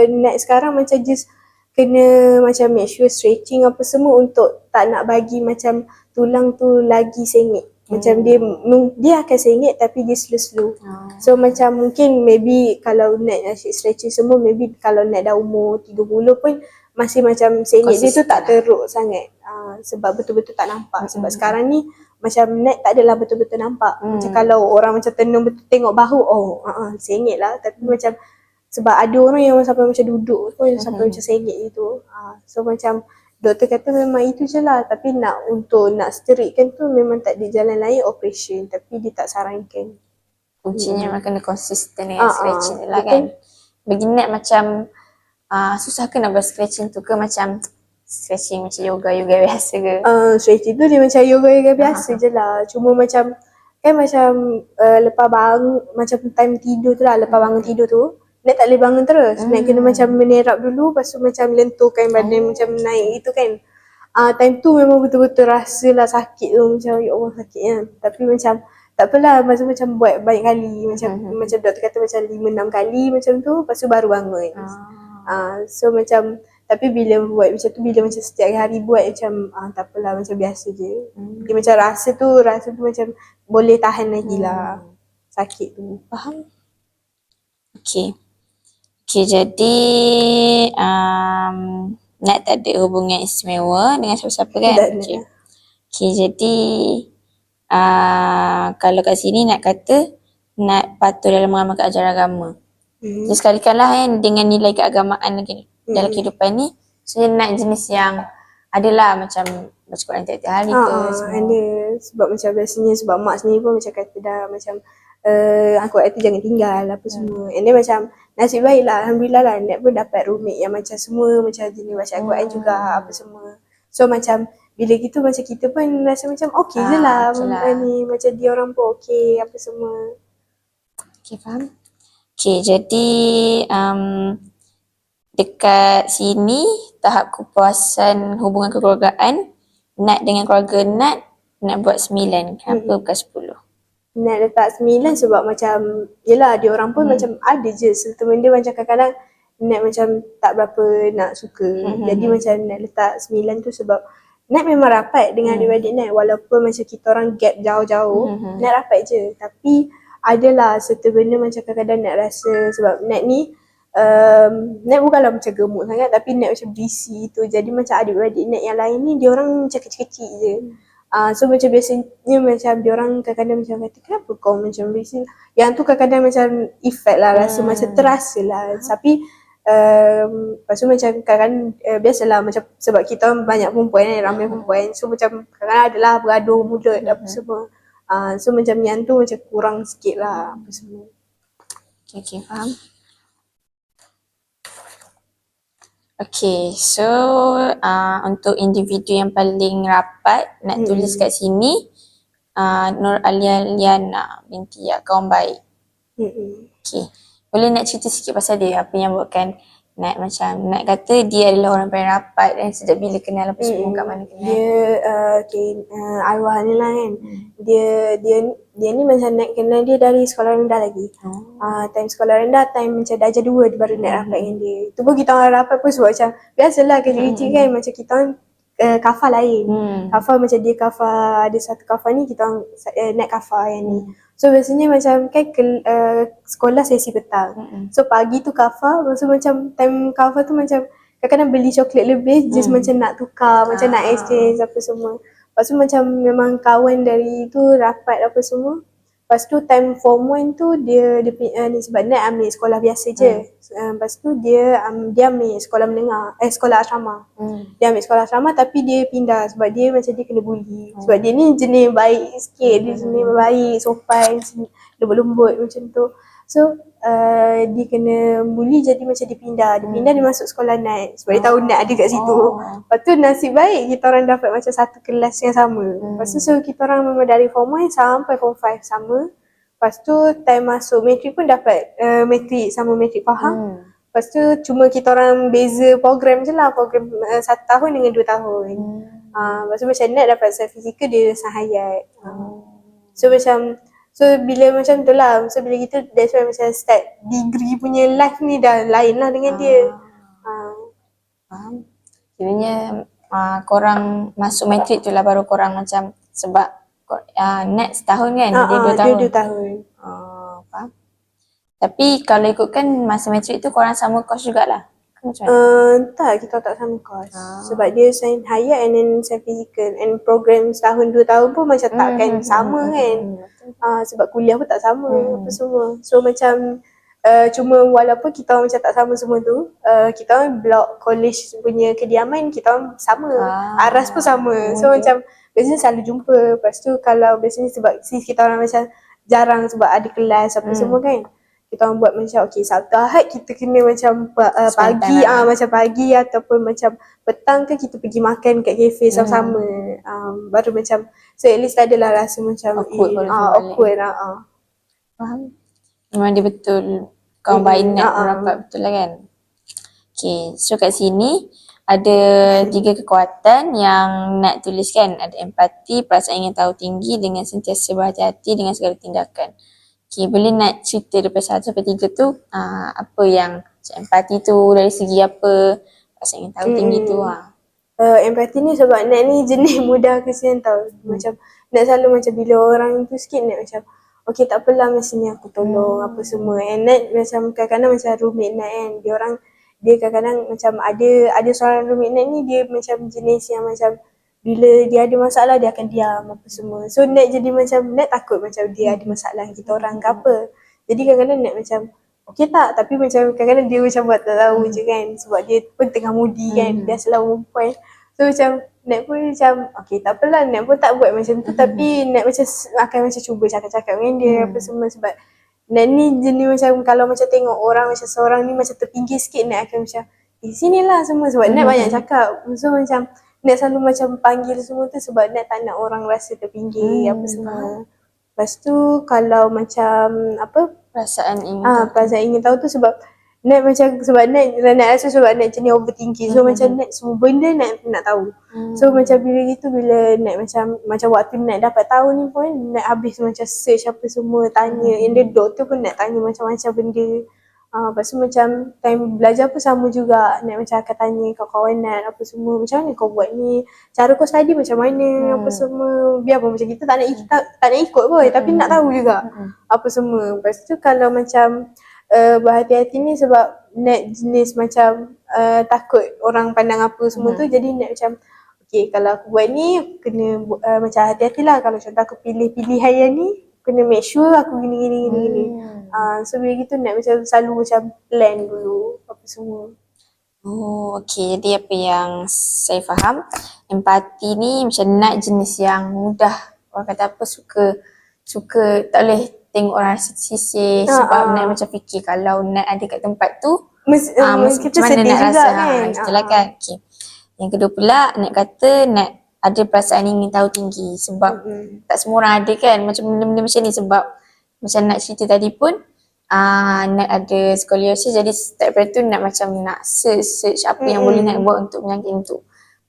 Nat sekarang macam just kena macam make sure stretching apa semua untuk tak nak bagi macam tulang tu lagi sengit. Macam dia akan sengit tapi dia slow-slow. So macam mungkin maybe kalau Nat asyik stretching semua, maybe kalau Nat dah umur 30 pun masih macam sengit dia tu tak teruk sangat. Sebab betul-betul tak nampak. Sebab sekarang ni macam Nat tak adalah betul-betul nampak. Macam kalau orang macam tenung betul tengok bahu, sengit lah. Tapi macam sebab ada orang yang sampai macam duduk pun sampai macam sengit gitu. So macam doktor kata memang itu je lah. Tapi untuk nak straightkan tu memang tak ada jalan lain, operation. Tapi dia tak sarankan. Kuncinya memang kena konsisten dengan stretching je lah kan. Bagi Nat macam susah ke nak buat stretching tu ke macam stretching macam yoga biasa ke? Stretching tu dia macam yoga biasa je lah. Cuma macam kan macam lepas bangun, macam time tidur tu lah, lepas bangun tidur tu Nat tak boleh bangun terus. Nat kena macam menerap dulu, lepas tu macam lenturkan badan macam naik itu kan. Time tu memang betul-betul rasa lah sakit tu, macam ya Allah sakitnya. Tapi macam tak apalah, masa macam buat banyak kali, macam doktor kata macam 5-6 kali macam tu, lepas tu baru bangun. So macam tapi bila buat macam tu, bila macam setiap hari buat macam tak apalah, macam biasa je. Dia macam rasa tu macam boleh tahan lagi lah sakit tu. Faham? Okay, jadi Nat tak ada hubungan istimewa dengan siapa-siapa kan? Okay, jadi kalau kat sini Nat kata Nat patuh dalam mengamalkan ajaran agama. Jadi sekali-kala kan dengan nilai keagamaan dalam kehidupan ni, sebenarnya Nat jenis yang adalah macam baca Quran tiap-tiap hari ke semua. Ada. Sebab macam biasanya sebab mak sendiri pun macam kata dah macam Al-Quran tu jangan tinggal apa semua. And then macam nasib baik lah, Alhamdulillah lah, Nat pun dapat roommate yang macam semua macam jenis baca Al-Quran juga apa semua. So macam bila gitu macam kita pun rasa macam okey je lah, ni macam dia orang pun okey apa semua. Okay, faham? Okay, jadi dekat sini tahap kepuasan hubungan kekeluargaan Nat dengan keluarga Nat buat 9, kenapa bukan 10? Nat letak 9 sebab macam yelah dia orang pun macam ada je serta benda macam kadang-kadang Nat macam tak berapa nak suka. Jadi macam Nat letak 9 tu sebab Nat memang rapat dengan adik-adik Nat, walaupun macam kita orang gap jauh-jauh, Nat rapat je. Tapi adalah serta benda macam kadang-kadang Nat rasa sebab Nat ni Nat bukanlah macam gemuk sangat, tapi Nat macam berisi tu. Jadi macam adik-adik Nat yang lain ni dia orang macam kecil-kecil je. So macam biasanya macam diorang kadang-kadang macam kata kenapa kau macam berisi. Yang tu kadang-kadang macam effect lah, rasa macam terasa lah. Tapi lepas tu macam kadang-kadang biasalah macam sebab kita banyak perempuan kan, ramai perempuan. So macam kadang-kadang adalah bergaduh mulut apa semua. So macam yang tu macam kurang sikit lah apa semua. Okay, faham. Okay, so untuk individu yang paling rapat nak tulis kat sini Nur Alia Liana binti kawan baik. Okay, boleh nak cerita sikit pasal dia, apa yang buatkan Nat macam Nat kata dia adalah orang paling rapat dan sejak bila kenal apa semua, kat mana kenal. Dia arwah ni lah kan. Dia ni macam Nat kenal dia dari sekolah rendah lagi. Time sekolah rendah, time macam darjah 2 dia baru Nat rapat dengan dia. Tu pun kita orang rapat pun sebab macam biasalah kecil-kecil kan, macam kita orang kafah lain. Kafah macam dia kafah, ada satu kafah ni kita orang Nat kafah yang ni. So biasanya macam kan sekolah sesi petang. So pagi tu kafah, lepas tu macam time kafah tu macam kadang-kadang beli coklat lebih just macam nak tukar, macam nak exchange apa semua. Lepas tu macam memang kawan dari tu rapat apa semua. Lepas tu time form 1 tu dia ni sebab Nat ambil sekolah biasa je. Lepas tu dia ambil sekolah menengah, sekolah asrama. Dia ambil sekolah asrama tapi dia pindah sebab dia macam dia kena bully. Sebab dia ni jenis baik sikit, dia jenis baik, sopan, lembut-lembut macam tu. So dia kena bully jadi macam dia pindah. Dia masuk sekolah Nat sebab dia tahu Nat ada kat situ. Lepas tu nasib baik kita orang dapat macam satu kelas yang sama. Lepas tu so kita orang memang dari form 1 sampai form 5 sama. Lepas tu time masuk matrik pun dapat matrik sama matrik faham. Lepas tu cuma kita orang beza program je lah. Program 1 tahun dengan 2 tahun. Lepas tu macam Nat dapat sains fizikal, dia sains hayat. So bila macam tu lah, so bila kita that's why macam start degree punya life ni dah lain lah dengan dia. Faham. Kiranya korang masuk matrik tu lah baru korang macam, sebab Nat setahun kan, dia 2 tahun. Dia 2 tahun. Faham. Tapi kalau ikutkan masa matrik tu korang sama course jugalah. Macam tak, kita tak sama course. Sebab dia sains hayat and then sains fizikal, and program setahun 2 tahun pun macam takkan sama kan. Sebab kuliah pun tak sama apa semua. So macam cuma walaupun kita orang macam tak sama semua tu, kita orang blok college punya kediaman kita orang sama. Aras pun sama. So macam biasanya selalu jumpa. Lepas tu kalau biasanya sebab kita orang macam jarang sebab ada kelas apa semua kan. Kita orang buat macam Sabtu Ahad kita kena macam pagi macam pagi ataupun macam petang ke kita pergi makan kat kafe sama-sama. Baru macam so at least adalah rasa macam awkward. Faham. Memang dia betul kawan baik Nat rapat betul lah kan. Okay, so kat sini ada 3 kekuatan yang Nat tuliskan. Ada empati, perasaan ingin tahu tinggi dengan sentiasa berhati-hati dengan segala tindakan. Okay, boleh nak cerita daripada 1 sampai 3 tu apa yang empati tu dari segi apa, perasaan ingin tahu tinggi tu. Empati ni sebab Nat ni jenis mudah kesian tau. Macam Nat selalu macam bila orang tu sikit Nat macam okay tak apalah, masa ni aku tolong apa semua. And Nat macam kadang-kadang macam roommate Nat kan, dia kadang-kadang macam ada seorang roommate Nat ni dia macam jenis yang macam bila dia ada masalah dia akan diam apa semua. So Nat jadi macam Nat takut macam dia ada masalah kita orang ke apa. Jadi kadang-kadang Nat macam okay tak, tapi macam kadang-kadang dia macam buat tak tahu je kan, sebab dia pun tengah moody kan, biasalah perempuan. So macam Nat pun macam okay tak apalah, Nat pun tak buat macam tu tapi Nat macam akan macam cuba cakap-cakap dengan dia apa semua. Sebab Nat ni jenis macam kalau macam tengok orang macam seorang ni macam terpinggir sikit, Nat akan macam sinilah semua, sebab Nat banyak cakap. So macam Nat selalu macam panggil semua tu sebab Nat tak nak orang rasa terpinggir apa semua. Lepas tu kalau macam apa Perasaan ingin tahu tu sebab Nat macam sebab Nat rasa sebab Nat jenis overthinking. So macam Nat semua benda nak tahu. So macam bila Nat macam waktu Nat dapat tahu ni pun Nat habis macam search apa semua, tanya. And the doktor pun Nat tanya macam-macam benda. Lepas tu macam time belajar pun sama juga. Nat macam akan tanya kawan-kawan Nat apa semua, macam mana kau buat ni, cara kau study macam mana apa semua. Biarpun macam kita tak nak ikut pun tapi nak tahu juga apa semua. Lepas tu kalau macam berhati-hati ni sebab Nat jenis macam takut orang pandang apa semua tu. Jadi Nat macam okay kalau aku buat ni aku kena macam hati-hatilah. Kalau contoh aku pilih pilihan yang ni, kena make sure aku gini. So bila gitu Nat macam selalu macam plan dulu apa semua. Okay, jadi apa yang saya faham, empati ni macam Nat jenis yang mudah, orang kata apa, suka tak boleh tengok orang sisih sebab Nat macam fikir kalau Nat ada kat tempat tu kita macam mana sedih nak juga rasa kan. Itulah kan. Okay. Yang kedua pula Nat kata Nat ada perasaan ingin tahu tinggi sebab tak semua orang ada kan macam benda-benda macam ni. Sebab macam nak cerita tadi pun nak ada skoliosis, jadi step daripada tu nak macam nak search apa yang boleh nak buat untuk penyakit itu.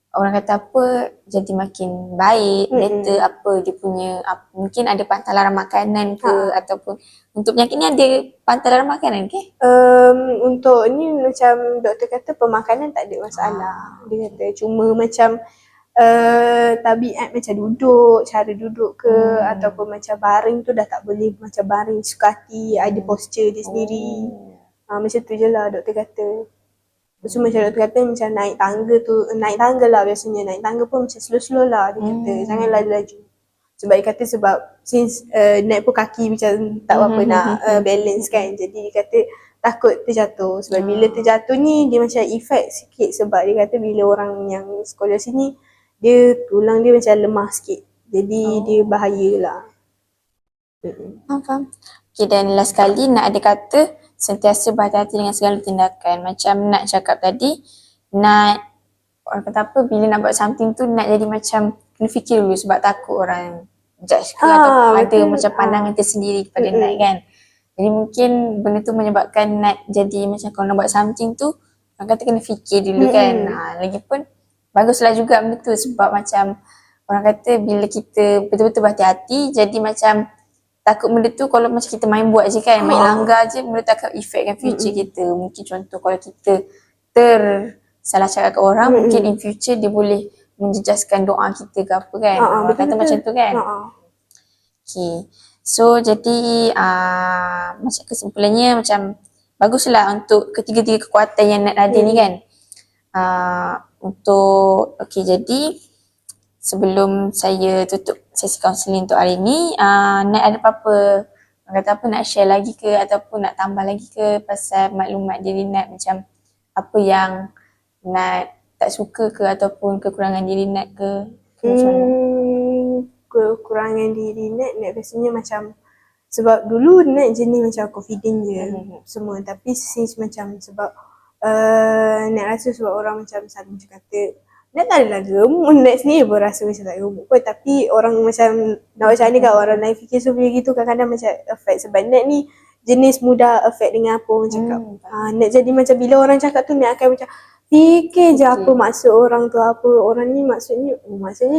Orang kata apa, jadi makin baik, better apa dia punya, mungkin ada pantalaran makanan ke, ataupun untuk penyakit ni ada pantalaran makanan ke? Untuk ni macam doktor kata pemakanan tak ada masalah. Dia kata cuma macam tabiat macam duduk, cara duduk ke ataupun macam baring tu dah tak boleh macam baring suka hati, ada posture dia sendiri. Macam tu je lah doktor kata. Lepas tu macam doktor kata macam naik tangga lah biasanya. Naik tangga pun macam slow-slow lah dia kata. Jangan laju-laju. Sebab dia kata sebab since naik pun kaki macam tak apa nak balance kan. Jadi dia kata takut terjatuh. Sebab bila terjatuh ni dia macam efek sikit. Sebab dia kata bila orang yang skoliosis ni dia tulang dia macam lemah sikit. Jadi dia bahayalah. Faham. Okay, dan last kali nak ada kata sentiasa berhati-hati dengan segala tindakan. Macam nak cakap tadi, nak orang kata apa, bila nak buat something tu nak jadi macam kena fikir dulu sebab takut orang judge ke atau ada macam pandangan tersendiri kepada Nat kan. Jadi mungkin benda tu menyebabkan Nat jadi macam kalau nak buat something tu orang kata kena fikir dulu kan. Lagipun baguslah juga benda tu sebab macam orang kata bila kita betul-betul berhati-hati jadi macam takut benda tu kalau macam kita main buat je kan, main langgar je, benda tu akan effectkan future kita. Mungkin contoh kalau kita salah cakap kat orang, mungkin in future dia boleh menjejaskan doa kita ke apa kan. Orang kata macam tu kan. Okay. So jadi macam kesimpulannya macam baguslah untuk ketiga-tiga kekuatan yang Nat ada ni kan. Okay, jadi sebelum saya tutup sesi kaunseling untuk hari ni, Nat ada apa-apa orang kata apa nak share lagi ke ataupun nak tambah lagi ke pasal maklumat diri Nat, macam apa yang Nat tak suka ke ataupun kekurangan diri Nat ke? Macam mana? Kekurangan diri Nat biasanya macam sebab dulu Nat jenis macam confident je semua, tapi since macam sebab Nat rasa sebab orang macam selalu macam kata Nat tak adalah gemuk, Nat sendiri pun rasa macam tak gemuk pun, tapi orang macam nak macam mana kan orang lain fikir so bila gitu kadang-kadang macam affect. Sebab Nat ni jenis mudah affect dengan apa orang cakap. Nat jadi macam bila orang cakap tu Nat akan macam fikir je apa maksud orang tu, apa orang ni maksudnya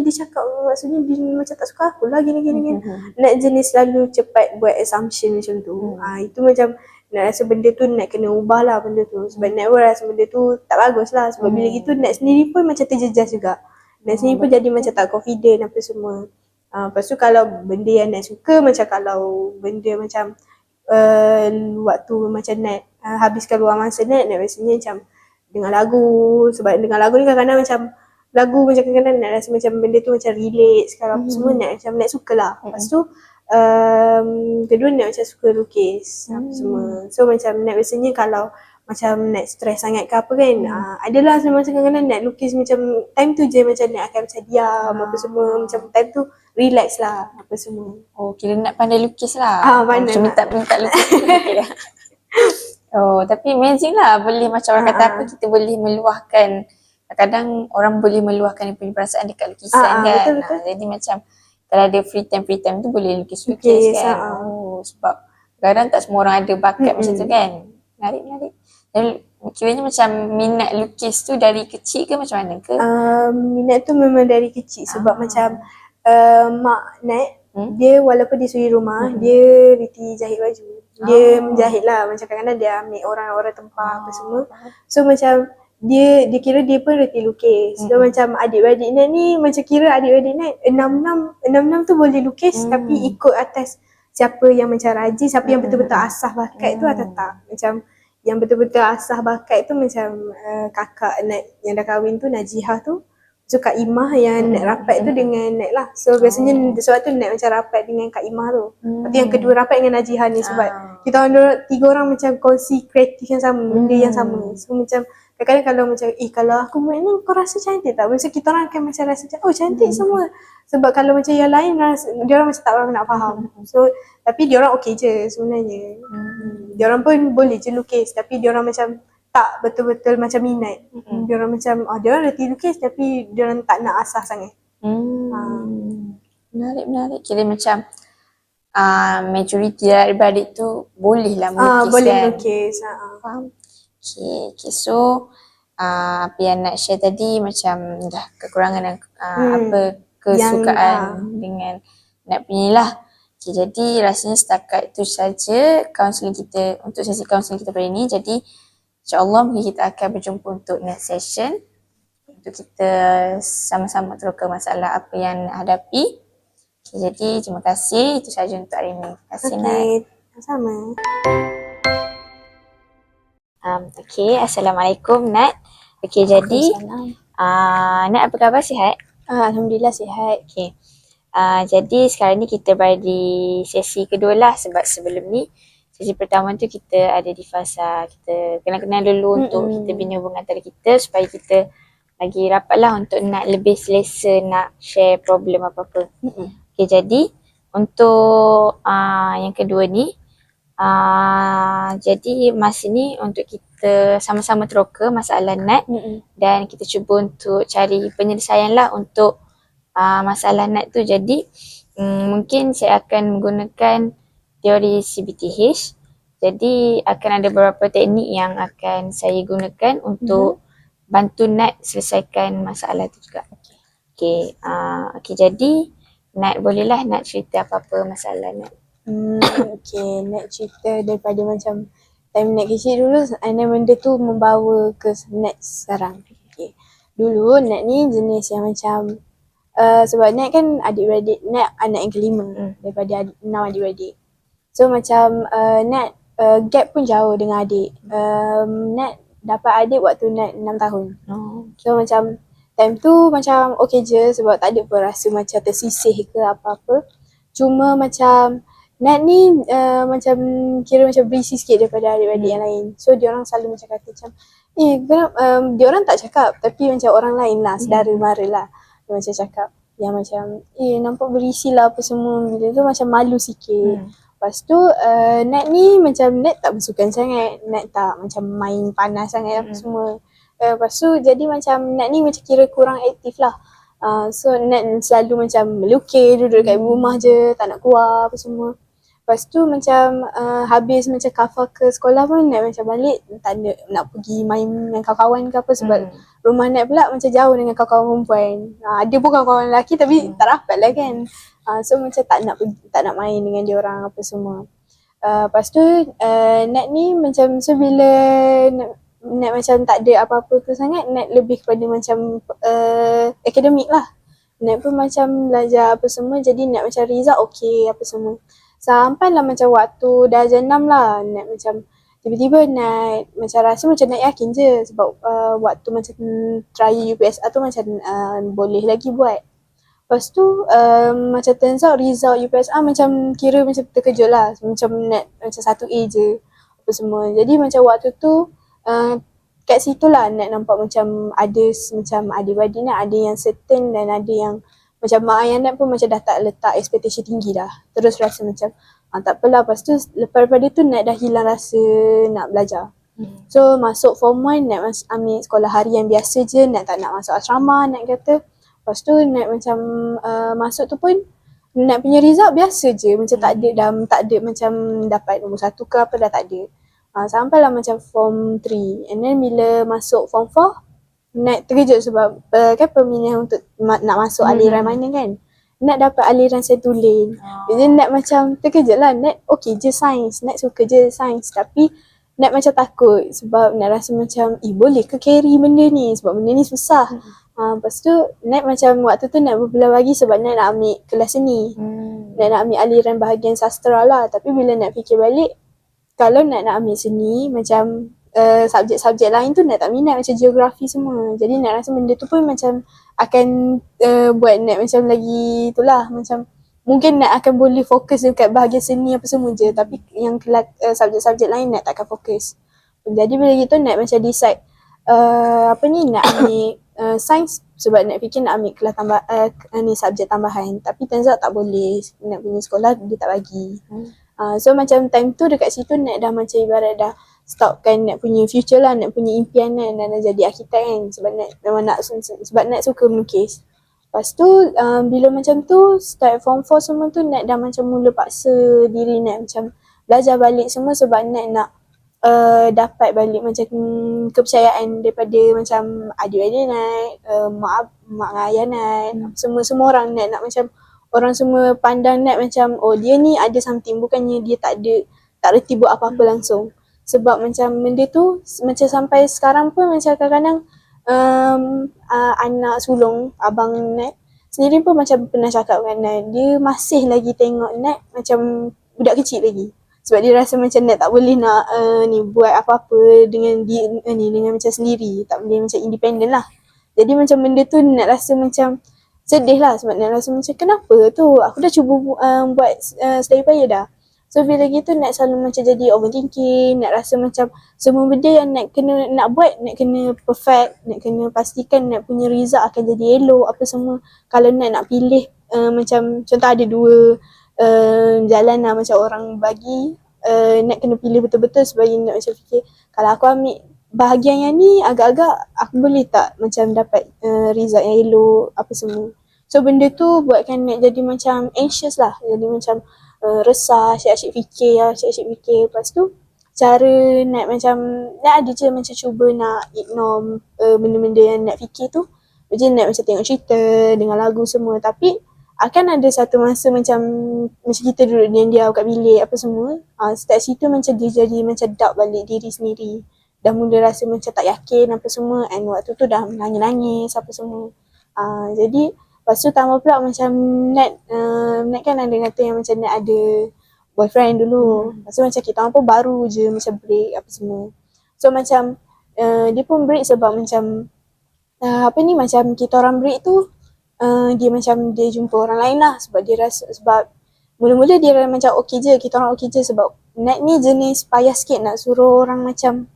dia cakap maksudnya dia macam tak suka aku lah gini. Nat jenis selalu cepat buat assumption macam tu. Itu macam Nat rasa benda tu Nat kena ubah lah benda tu. Sebab Nat pun rasa benda tu tak bagus lah. Sebab bila gitu Nat sendiri pun macam terjejas juga. Nat sendiri pun jadi macam tak confident apa semua. Lepas tu kalau benda yang Nat suka, macam kalau benda macam waktu macam Nat habiskan luang masa Nat biasanya macam dengar lagu. Sebab dengar lagu ni kadang-kadang macam lagu macam kadang-kadang Nat rasa macam benda tu macam relate sekarang apa semua Nat macam Nat suka lah. Lepas tu kedua Nat macam suka lukis apa semua. So macam Nat biasanya kalau macam Nat stress sangat ke apa kan, adalah macam kadang-kadang Nat lukis macam time tu je macam Nat akan macam diam apa semua, macam time tu relax lah apa semua. Oh, kira Nat pandai lukis lah. Pandai macam minta lukis. Oh, tapi amazing lah, boleh macam orang kata apa, kita boleh meluahkan, kadang orang boleh meluahkan dia punya perasaan dekat lukisan kan. Betul. Jadi macam kalau ada free time tu boleh lukis-lukis kan. Sebab kadang tak semua orang ada bakat macam tu kan. Menarik. Dan kiranya macam minat lukis tu dari kecil ke macam mana ke? Minat tu memang dari kecil sebab macam mak Nat dia walaupun dia suri rumah, dia reti jahit baju. Dia menjahit lah, macam kadang-kadang dia ambil orang-orang tempah apa semua. So macam dia kira dia pun reti lukis. So macam adik-beradik Nat ni macam kira adik-beradik Nat 6-6 tu boleh lukis tapi ikut atas siapa yang macam rajin, siapa yang betul-betul asah bakat tu atau tak. Macam yang betul-betul asah bakat tu macam kakak Nat yang dah kahwin tu, Najihah tu. So Kak Imah yang Nat rapat tu dengan Nat lah. So biasanya sebab tu Nat macam rapat dengan Kak Imah tu. Lepas tu yang kedua rapat dengan Najihah ni sebab kita orang tiga orang macam kongsi kreatif yang sama, benda yang sama. So macam kadang-kadang kalau macam kalau aku buat ni kau rasa cantik tak? Macam kita orang akan macam rasa macam cantik semua. Sebab kalau macam yang lain dia orang macam tak nak faham. So tapi dia orang okey je sebenarnya. Dia orang pun boleh je lukis tapi dia orang macam tak betul-betul macam minat. Dia orang macam dia orang reti lukis tapi dia orang tak nak asah sangat. Menarik. Kira macam majoriti adik-beradik tu bolehlah melukis Boleh kan. melukis. Faham? Okay, so apa yang nak share tadi macam dah kekurangan dan apa kesukaan dengan nak punya lah. Okay, jadi rasanya setakat tu saja kaunseling kita, untuk sesi kaunseling kita pada ini. Jadi insyaAllah mungkin kita akan berjumpa untuk next session untuk kita sama-sama terluka masalah apa yang nak hadapi. Okay, jadi terima kasih, itu sahaja untuk hari ini. Terima kasih Nat. Sama. Okay, Assalamualaikum Nat. Okay, jadi Nat apa khabar, sihat? Alhamdulillah sihat. Okay. Jadi sekarang ni kita berada di sesi kedua lah, sebab sebelum ni sesi pertama tu kita ada di fasa kita kenal-kenal dulu untuk kita bina hubungan antara kita supaya kita lagi rapat lah untuk nak lebih selesa nak share problem apa-apa. Okay, jadi untuk yang kedua ni jadi masa ni untuk kita sama-sama teroka masalah Nat dan kita cuba untuk cari penyelesaian lah untuk masalah Nat tu. Jadi mungkin saya akan menggunakan teori CBTH. Jadi akan ada beberapa teknik yang akan saya gunakan untuk bantu Nat selesaikan masalah tu juga. Okay, jadi Nat bolehlah Nat cerita apa-apa masalah Nat. Okay, nak cerita daripada macam time Nat kecil dulu, mana benda tu membawa ke Nat sekarang. Okay. Dulu Nat ni jenis yang macam sebab Nat kan adik-beradik, Nat anak yang kelima daripada 6 adik-beradik. So macam Nat gap pun jauh dengan adik. Nat dapat adik waktu Nat 6 tahun. So macam time tu macam okay je sebab tak ada pun rasa macam tersisih ke apa-apa. Cuma macam Nat ni macam kira macam berisi sikit daripada adik-beradik yang lain. So diorang selalu macam kata macam diorang tak cakap tapi macam orang lain lah, saudara mara lah. Dia macam cakap yang macam nampak berisi lah apa semua. Bila tu macam malu sikit. Lepas tu Nat ni macam Nat tak bersukan sangat. Nat tak macam main panas sangat apa semua. Lepas tu jadi macam Nat ni macam kira kurang aktif lah. So Nat selalu macam melukis, duduk kat rumah je, tak nak keluar apa semua. Lepas tu macam habis macam kafar ke sekolah pun Nat macam balik tak ada nak pergi main dengan kawan-kawan ke apa sebab rumah Nat pula macam jauh dengan kawan-kawan perempuan. Ada pun kawan-kawan lelaki tapi tak rapat lah kan. So macam tak nak main dengan dia orang apa semua. Lepas tu Nat ni macam so bila Nat macam tak ada apa-apa tu sangat, Nat lebih kepada macam akademik lah. Nat pun macam belajar apa semua jadi Nat macam result okay apa semua. Sampailah macam waktu dah darjah 6 lah, Nat macam tiba-tiba Nat macam rasa macam Nat yakin je sebab waktu macam trial UPSR tu macam boleh lagi buat. Lepas tu macam turns out result UPSR macam kira macam terkejut lah. Macam Nat macam 1A je apa semua. Jadi macam waktu tu kat situ lah Nat nampak macam ada macam adik-beradik Nat ada yang certain dan ada yang macam mak ayah Nat pun macam dah tak letak expectation tinggi dah. Terus rasa macam tak apalah. Lepas tu lepas daripada tu Nat dah hilang rasa nak belajar. So masuk form 1 Nat ambil sekolah harian biasa je. Nat tak nak masuk asrama Nat kata. Lepas tu Nat macam masuk tu pun Nat punya result biasa je. Macam tak ada macam dapat nombor 1 ke apa dah tak ada. Sampailah macam form 3. And then bila masuk form 4 Nat terkejut sebab kan pemilihan untuk nak masuk aliran mana kan. Nat dapat aliran Sentulin. Jadi Nat macam terkejut lah. Nat okay je sains. Nat suka je sains. Tapi Nat macam takut sebab Nat rasa macam boleh ke carry benda ni sebab benda ni susah. Lepas tu Nat macam waktu tu Nat berbelah bagi sebab Nat nak ambil kelas seni. Nat nak ambil aliran bahagian sastra lah. Tapi bila Nat fikir balik, kalau Nat nak ambil seni macam subjek-subjek lain tu Nat tak minat macam geografi semua. Jadi Nat rasa benda tu pun macam akan buat Nat macam lagi tu lah. Macam mungkin Nat akan boleh fokus dekat bahagian seni apa semua je. Tapi yang subjek-subjek lain Nat takkan fokus. Jadi bila gitu Nat macam decide nak ambil sains sebab Nat fikir nak ambil kelas tambah subjek tambahan. Tapi turns out tak boleh. Nat punya sekolah dia tak bagi. So macam time tu dekat situ Nat dah macam ibarat dah stopkan Nat punya future lah, Nat punya impian kan, Nat nak jadi arkitek kan sebab Nat memang sebab Nat suka melukis. Lepas tu bila macam tu start form 4 semua tu Nat dah macam mula paksa diri Nat macam belajar balik semua sebab Nat nak dapat balik macam kepercayaan daripada macam adik-adik Nat, mak ayah Nat, semua orang Nat nak macam orang semua pandang Nat macam oh dia ni ada something, bukannya dia tak reti buat apa-apa langsung. Sebab macam benda tu macam sampai sekarang pun macam kadang-kadang anak sulung abang Nat sendiri pun macam pernah cakap dengan Nat, dia masih lagi tengok Nat macam budak kecil lagi. Sebab dia rasa macam Nat tak boleh nak buat apa-apa dengan dengan macam sendiri, tak boleh macam independent lah. Jadi macam benda tu Nat rasa macam sedih lah, sebab Nat rasa macam kenapa tu, aku dah cuba buat sedaya payah dah. So bila gitu Nat selalu macam jadi overthinking, Nat rasa macam semua benda yang nak buat, Nat kena perfect, Nat kena pastikan Nat punya result akan jadi elok apa semua. Kalau nak pilih macam contoh ada dua jalan lah macam orang bagi, Nat kena pilih betul-betul sebab Nat macam fikir kalau aku ambil bahagian yang ni agak-agak aku boleh tak macam dapat result yang elok apa semua. So benda tu buatkan Nat jadi macam anxious lah, jadi macam resah, asyik-asyik fikir. Lepas tu cara Nat macam Nat ada je macam cuba nak ignore benda-benda yang Nat fikir tu. Macam Nat macam tengok cerita, dengar lagu semua, tapi akan ada satu masa macam kita duduk diam-diam kat bilik apa semua, start situ macam dia jadi macam doubt balik diri sendiri, dah mula rasa macam tak yakin apa semua, and waktu tu dah nangis-nangis apa semua. Jadi lepas tu tambah pula macam Nat kan ada kata yang macam Nat ada boyfriend dulu. Lepas tu macam kita orang pun baru je macam break apa semua. So macam dia pun break sebab macam macam kita orang break tu dia macam dia jumpa orang lain lah, sebab dia rasa, sebab mula-mula dia macam okey je, kita orang okey je, sebab Nat ni jenis payah sikit nak suruh orang macam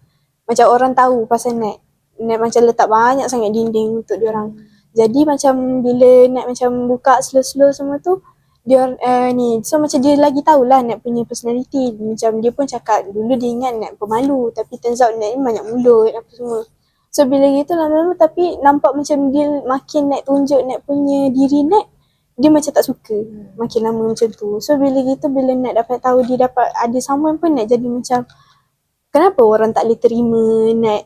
orang tahu pasal Nat. Nat macam letak banyak sangat dinding untuk dia orang. Jadi macam bila Nat macam buka slow-slow semua tu, dia so macam dia lagi tahulah Nat punya personality. Macam dia pun cakap dulu dia ingat Nat pemalu, tapi turns out Nat ni banyak mulut apa semua. So bila gitu lama-lama tapi nampak macam dia makin Nat tunjuk Nat punya diri Nat, dia macam tak suka makin lama macam tu. So bila gitu, bila Nat dapat tahu dia dapat ada someone pun, Nat jadi macam kenapa orang tak boleh terima Nat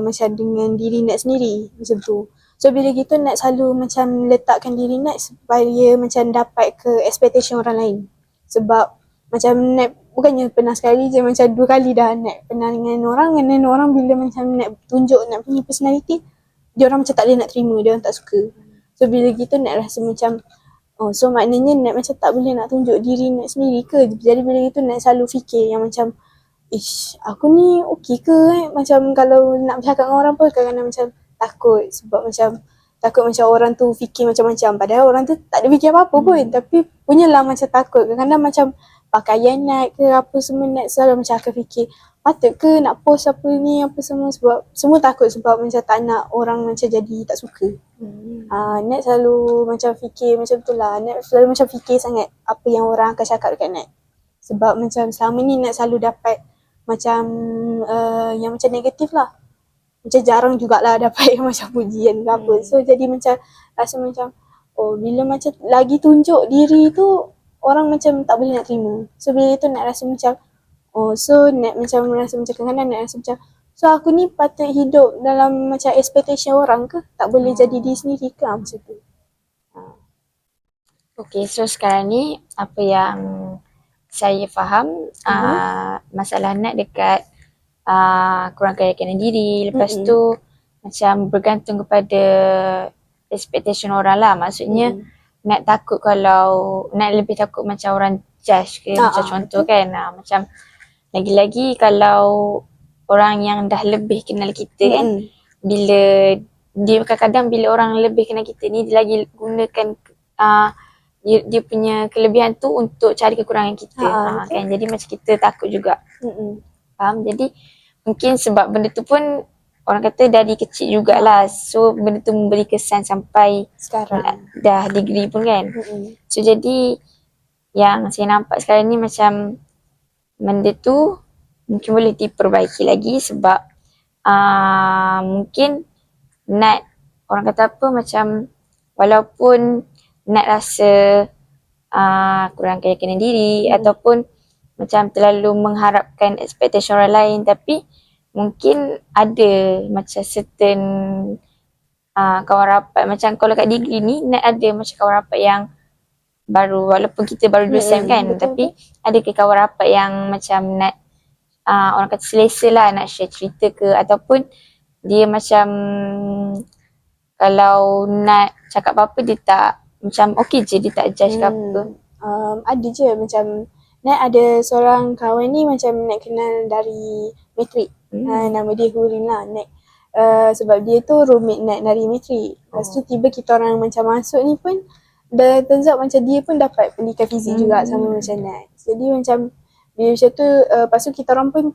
macam dengan diri Nat sendiri macam tu. So bila gitu Nat selalu macam letakkan diri Nat supaya macam dapat ke expectation orang lain. Sebab macam Nat bukannya pernah sekali je, macam 2 kali dah Nat pernah dengan orang, and then orang bila macam Nat tunjuk Nat punya personality, dia orang macam tak boleh nak terima, dia orang tak suka. So bila gitu Nat rasa macam so maknanya Nat macam tak boleh nak tunjuk diri Nat sendiri ke. Jadi bila gitu Nat selalu fikir yang macam aku ni okey ke macam kalau nak bercakap dengan orang pun kadang-kadang macam takut, sebab macam takut macam orang tu fikir macam-macam, padahal orang tu tak ada fikir apa-apa pun, tapi punyalah macam takut. Kadang-kadang macam pakaian Nat ke apa semua, Nat selalu macam akan fikir patut ke nak post apa ni apa semua, sebab semua takut, sebab macam tak nak orang macam jadi tak suka. Nat selalu macam fikir macam tu lah. Nat selalu macam fikir sangat apa yang orang akan cakap dekat Nat, sebab macam selama ni Nat selalu dapat macam yang macam negatif lah, macam jarang jugalah dapat yang macam pujian ke apa. So jadi macam rasa macam bila macam lagi tunjuk diri tu, orang macam tak boleh nak terima. So bila tu Nat rasa macam so Nat macam rasa macam kadang-kadang Nat rasa macam so aku ni patut hidup dalam macam expectation orang ke, tak boleh jadi diri sendiri ke, macam tu. Okay, so sekarang ni apa yang saya faham masalah Nat dekat kurang keyakinan diri. Lepas tu macam bergantung kepada expectation orang lah. Maksudnya Nat takut kalau Nat lebih takut macam orang judge ke, macam contoh kan. Macam lagi-lagi kalau orang yang dah lebih kenal kita kan, bila dia kadang-kadang bila orang lebih kenal kita ni, dia lagi gunakan dia punya kelebihan tu untuk cari kekurangan kita. Kan, jadi macam kita takut juga. Faham? Jadi mungkin sebab benda tu pun orang kata dari kecil jugalah. So benda tu memberi kesan sampai sekarang dah degree pun kan. So jadi yang saya nampak sekarang ni macam benda tu mungkin boleh diperbaiki lagi, sebab mungkin Nat orang kata apa macam walaupun Nat rasa kurang keyakinan diri ataupun macam terlalu mengharapkan ekspektasi orang lain, tapi mungkin ada macam certain kawan rapat, macam kalau kat degree ni Nat ada macam kawan rapat yang baru, walaupun kita baru dosen kan, betul, tapi ada ke kawan rapat yang macam Nat orang kata selesa lah nak share cerita ke, ataupun dia macam kalau Nat cakap apa-apa dia tak macam okey je, dia tak judge ke apa. Ada je macam Nat ada seorang kawan ni macam Nat kenal dari matrik. Nama dia Hurin lah. Nat sebab dia tu roommate Nat dari matrik. Lepas tu tiba kita orang macam masuk ni pun turns out macam dia pun dapat pendidikan fizik juga sama macam Nat. Jadi macam bila macam tu lepas tu kita orang pun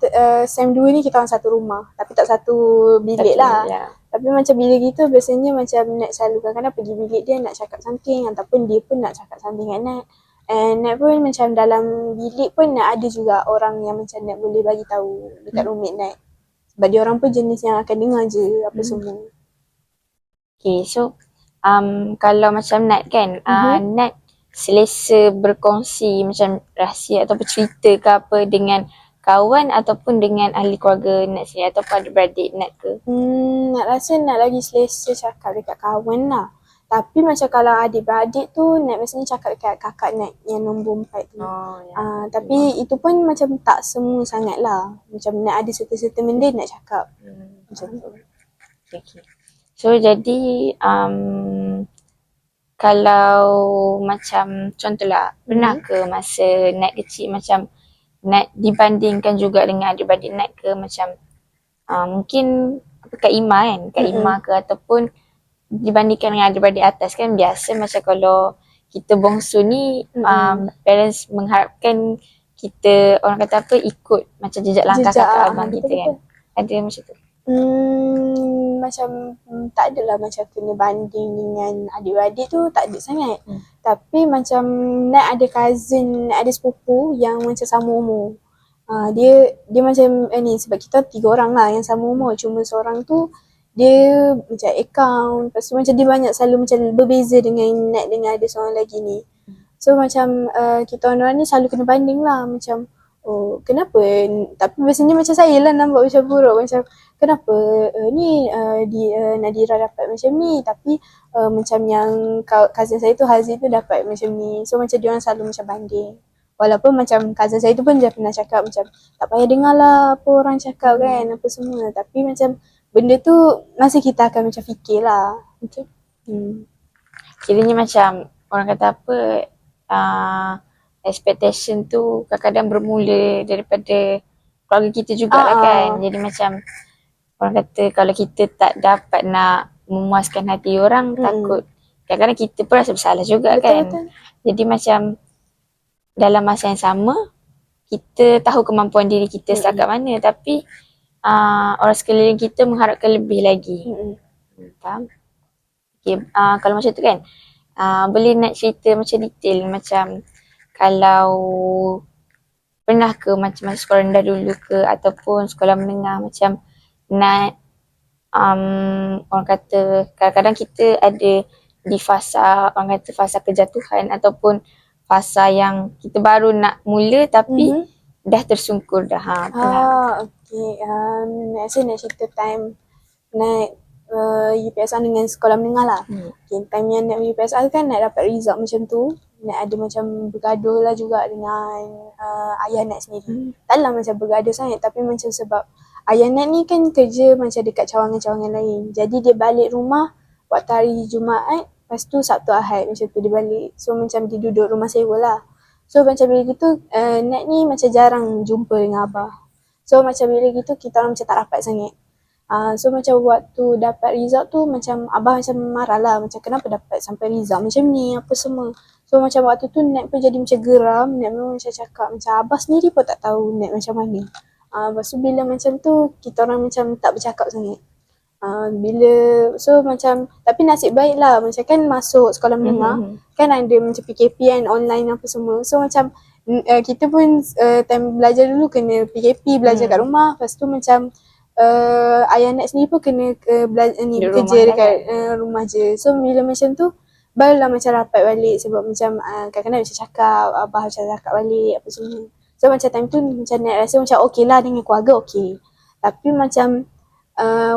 SEM 2 ni kita orang satu rumah tapi tak satu bilik lah. Tapi macam bila gitu biasanya macam Nat selalu kadang-kadang pergi bilik dia nak cakap something ataupun dia pun nak cakap something dengan Nat. And Nat pun macam dalam bilik pun Nat ada juga orang yang macam Nat boleh bagi tahu dekat roommate Nat. Sebab dia orang pun jenis yang akan dengar je apa semua. Okay, so kalau macam Nat kan, Nat selesa berkongsi macam rahsia ataupun cerita ke apa dengan kawan ataupun dengan ahli keluarga Nat sendiri ataupun adik-beradik Nat ke? Nat rasa Nat lagi selesa cakap dekat kawan lah. Tapi macam kalau adik-beradik tu Nat biasanya cakap dekat kakak Nat yang nombor 4 tu. Tapi itu pun macam tak semua sangat lah. Macam Nat ada serta-serta benda Nat cakap. Macam tu. Okay. So jadi kalau macam contohlah pernah ke masa Nat kecil macam Nat dibandingkan juga dengan adik-beradik Nat ke, macam mungkin Kak Ima kan, Kak Ima ke, ataupun dibandingkan dengan adik-beradik atas kan biasa macam kalau kita bongsu ni parents mengharapkan kita orang kata apa ikut macam jejak langkah kakak abang kita kan. Ada macam tu? Macam tak adalah macam kena banding dengan adik-beradik tu tak ada sangat. Tapi macam Nat ada cousin, Nat ada sepupu yang macam sama umur. Dia macam ni sebab kita 3 orang lah yang sama umur, cuma seorang tu dia macam account, lepas tu macam dia banyak selalu macam berbeza dengan Nat dengan ada seorang lagi ni. So macam kita orang ni selalu kena banding lah macam oh kenapa, tapi biasanya macam saya lah nampak macam buruk macam kenapa ni Nadira dapat macam ni tapi macam yang cousin saya tu Haziq tu dapat macam ni. So macam diorang selalu macam banding. Walaupun macam cousin saya tu pun dia pernah cakap macam tak payah dengar lah apa orang cakap kan apa semua. Tapi macam benda tu masih kita akan macam fikir lah. Macam kiranya macam orang kata apa expectation tu kadang-kadang bermula daripada keluarga kita jugalah kan. Jadi macam orang kata kalau kita tak dapat nak memuaskan hati orang takut kadang-kadang kita pun rasa bersalah juga kan. Jadi macam dalam masa yang sama kita tahu kemampuan diri kita setakat mana, tapi orang sekeliling kita mengharapkan lebih lagi. Faham? Okay, kalau macam tu kan boleh nak cerita macam detail macam kalau pernah ke macam masa sekolah rendah dulu ke ataupun sekolah menengah macam Nat orang kata kadang-kadang kita ada di fasa orang kata fasa kejatuhan ataupun fasa yang kita baru nak mula tapi dah tersungkur dah. Okay. Saya nak cerita time naik UPSR dengan sekolah menengah lah. Okay, time yang nak UPSR kan nak dapat result macam tu, nak ada macam bergaduh lah juga dengan ayah Nat sendiri. Taklah macam bergaduh sangat tapi macam sebab ayah Nat ni kan kerja macam dekat cawangan-cawangan lain. Jadi dia balik rumah waktu hari Jumaat, lepas tu Sabtu Ahad macam tu dia balik. So macam dia duduk rumah sewa lah. So macam bila gitu Nat ni macam jarang jumpa dengan abah. So macam bila gitu kita orang macam tak rapat sangat. So macam waktu dapat result tu macam abah macam marah lah macam kenapa dapat sampai result macam ni apa semua. So macam waktu tu Nat pun jadi macam geram. Nat memang macam cakap macam abah sendiri pun tak tahu Nat macam mana. Lepas tu bila macam tu kita orang macam tak bercakap sangat. So macam tapi nasib baik lah macam kan masuk sekolah menengah kan ada macam PKP kan online apa semua. So macam kita pun time belajar dulu kena PKP belajar kat rumah. Lepas tu macam ayah Nat sendiri pun kena kerja dekat rumah je. So bila macam tu barulah macam rapat balik sebab macam kadang-kadang macam cakap, abah macam cakap balik apa semua. So macam time tu macam Nat rasa macam okey lah dengan keluarga okey. Tapi macam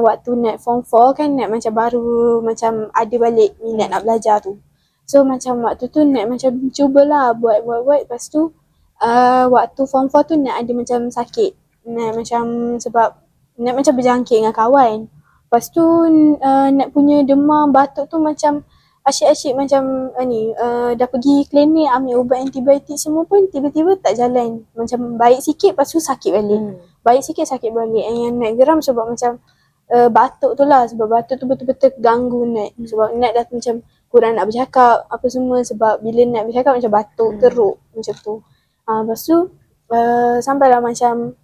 waktu Nat form 4 kan Nat macam baru macam ada balik minat nak belajar tu. So macam waktu tu Nat macam cubalah buat. Lepas tu waktu form 4 tu Nat ada macam sakit. Nat macam sebab Nat macam berjangkit dengan kawan. Lepas tu Nat punya demam batuk tu macam asyik-asyik macam dah pergi klinik ambil ubat antibiotik semua pun tiba-tiba tak jalan. Macam baik sikit lepas tu sakit balik. Baik sikit sakit balik. Yang Nat geram sebab macam batuk tu lah. Sebab batuk tu betul-betul ganggu Nat. Sebab Nat dah macam kurang nak bercakap apa semua sebab bila Nat bercakap macam batuk, teruk macam tu. Lepas tu sampailah macam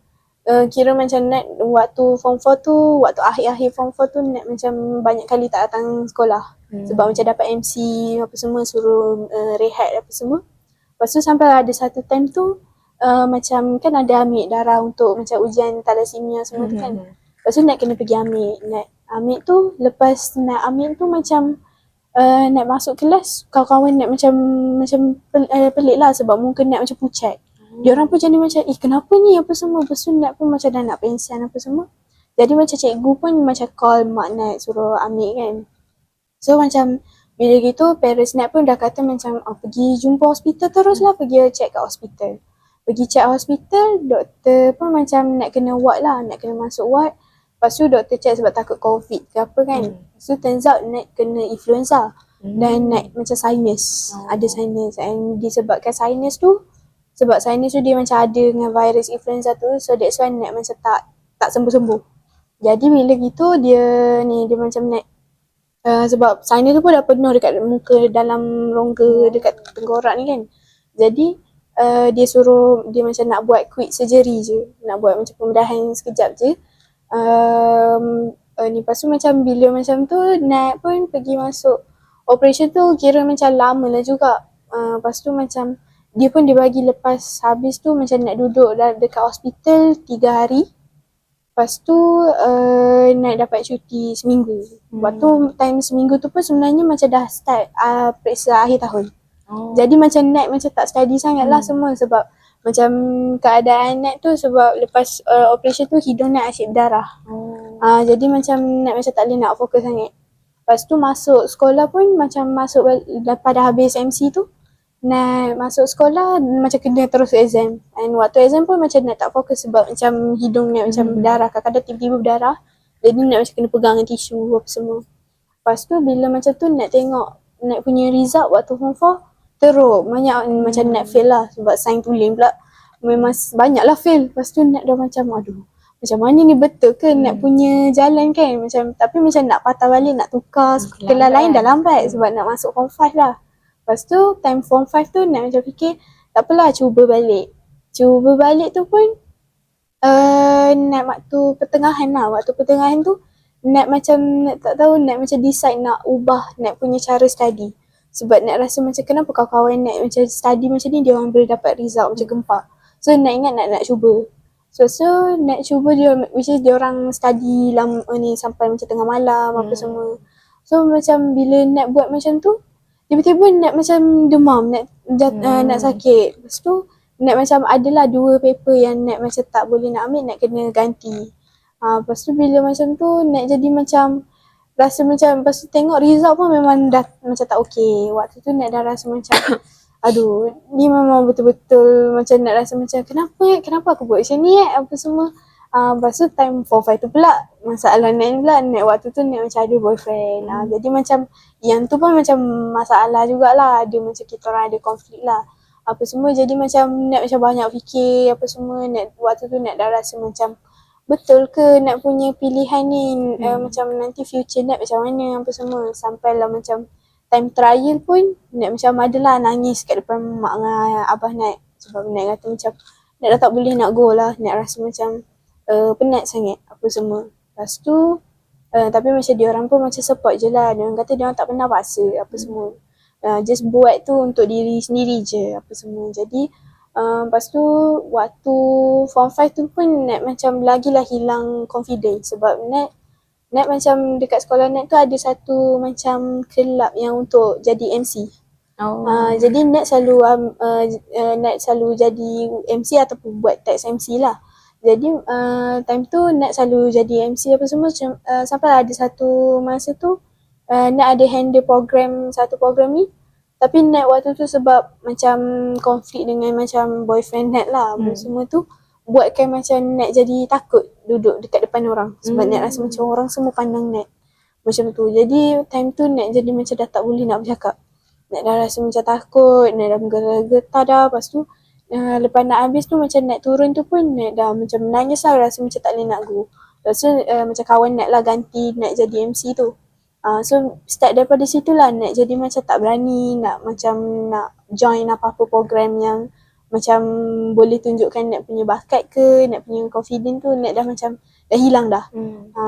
kira macam Nat waktu form 4 tu, waktu akhir-akhir form 4 tu Nat macam banyak kali tak datang sekolah. Sebab macam dapat MC apa semua, suruh rehat apa semua. Lepas tu sampai ada satu time tu macam kan ada ambil darah untuk macam ujian thalassemia semua tu kan. Lepas tu Nat kena pergi ambil. Nat ambil tu, lepas Nat ambil tu macam Nat masuk kelas, kawan-kawan Nat macam pelik lah sebab muka Nat macam pucat. Diorang pun jadi macam kenapa ni apa semua. Lepas tu Nat pun macam dah nak pensiun apa semua. Jadi macam cikgu pun macam call mak Nat suruh ambil kan. So macam bila gitu parents Nat pun dah kata macam pergi jumpa hospital terus lah, pergi check kat hospital. Pergi check hospital, doktor pun macam nak kena ward lah, nak kena masuk ward. Lepas tu doktor check sebab takut COVID ke apa kan. So turns out Nat kena influenza. Dan Nat macam sinus, ada sinus. And disebabkan sinus tu, sebab sinus tu dia macam ada dengan virus influenza tu. So that's why Nat macam tak sembuh-sembuh. Jadi bila gitu dia macam Nat sebab sinus tu pun dah penuh dekat muka, dalam rongga dekat tengkorak ni kan. Jadi dia suruh dia macam nak buat quick surgery je, nak buat macam pembedahan sekejap je. Lepas tu macam bila macam tu Nat pun pergi masuk operation tu, kira macam lama lah juga. Lepas tu macam dia pun dia bagi lepas habis tu macam nak duduk dekat hospital 3 hari. Lepas tu Nat dapat cuti seminggu. Waktu time seminggu tu pun sebenarnya macam dah start periksa akhir tahun. Jadi macam Nat macam tak study sangat lah semua sebab macam keadaan Nat tu sebab lepas operation tu hidung Nat asyik berdarah. Jadi macam Nat macam tak boleh nak fokus sangat. Lepas tu masuk sekolah pun macam lepas dah habis MC tu Nat masuk sekolah macam kena terus exam. And waktu exam pun macam Nat tak fokus sebab macam hidung Nat macam berdarah. Kadang-kadang tiba-tiba berdarah. Jadi Nat macam kena pegang dengan tisu apa semua. Lepas tu bila macam tu Nat tengok Nat punya result waktu form 4 teruk. Banyak macam Nat fail lah sebab sign tulis pula. Memang banyak lah fail. Lepas tu Nat dah macam aduh, macam mana ni betul ke Nat punya jalan kan. Macam tapi macam nak patah balik, nak tukar kelas lain dah lambat sebab nak masuk form 5 lah. Lepas tu time form 5 tu Nat macam fikir tak apalah cuba balik. Cuba balik tu pun Nat waktu pertengahan lah. Waktu pertengahan tu Nat macam tak tahu Nat macam decide nak ubah Nat punya cara study. Sebab Nat rasa macam kenapa kawan-kawan Nat macam study macam ni dia orang boleh dapat result macam gempak. So Nat ingat nak cuba. So Nat cuba dia which is dia orang study lama ni sampai macam tengah malam apa semua. So macam bila Nat buat macam tu tiba-tiba Nat macam demam, Nat sakit. Lepas tu Nat macam adalah 2 paper yang Nat macam tak boleh nak ambil, Nat kena ganti. Lepas tu bila macam tu Nat jadi macam rasa macam lepas tu tengok result pun memang dah macam tak okey. Waktu tu Nat dah rasa macam aduh, ni memang betul-betul macam Nat rasa macam kenapa aku buat macam ni apa semua. Lepas tu time 4-5 tu pula masalah Nat ni pula. Nat waktu tu Nat macam ada boyfriend. Jadi macam yang tu pun macam masalah jugalah. Ada macam kita orang ada konflik lah apa semua. Jadi macam Nat macam banyak fikir apa semua. Nat waktu tu Nat dah rasa macam betul ke Nat punya pilihan ni macam nanti future Nat macam mana apa semua. Sampailah macam time trial pun Nat macam adalah nangis kat depan mak dengan abah Nat. Sebab Nat kata macam Nat dah tak boleh nak go lah. Nat rasa macam penat sangat apa semua. Lepas tu tapi macam diorang pun macam support je lah. Diorang kata diorang tak pernah paksa apa semua. Just buat tu untuk diri sendiri je apa semua. Jadi lepas tu waktu form 5 tu pun Nat macam lagilah hilang confidence sebab Nat Nat macam dekat sekolah Nat tu ada satu macam kelab yang untuk jadi MC. Oh. Jadi Nat selalu jadi MC ataupun buat teks MC lah. Jadi time tu Nat selalu jadi MC apa semua macam sampai ada satu masa tu Nat ada handle satu program ni. Tapi Nat waktu tu sebab macam konflik dengan macam boyfriend Nat lah. Semua tu buatkan macam Nat jadi takut duduk dekat depan orang. Sebab Nat rasa macam orang semua pandang Nat. Macam tu. Jadi time tu Nat jadi macam dah tak boleh nak bercakap. Nat dah rasa macam takut, Nat dah getar dah. Lepas tu lepas nak habis tu macam Nat turun tu pun Nat dah macam menangis lah, rasa macam tak boleh nak go. Lepas tu macam kawan Nat lah ganti Nat jadi MC tu. So start daripada situ lah Nat jadi macam tak berani nak join apa-apa program yang macam boleh tunjukkan Nat punya bakat ke, Nat punya confident tu Nat dah macam dah hilang dah.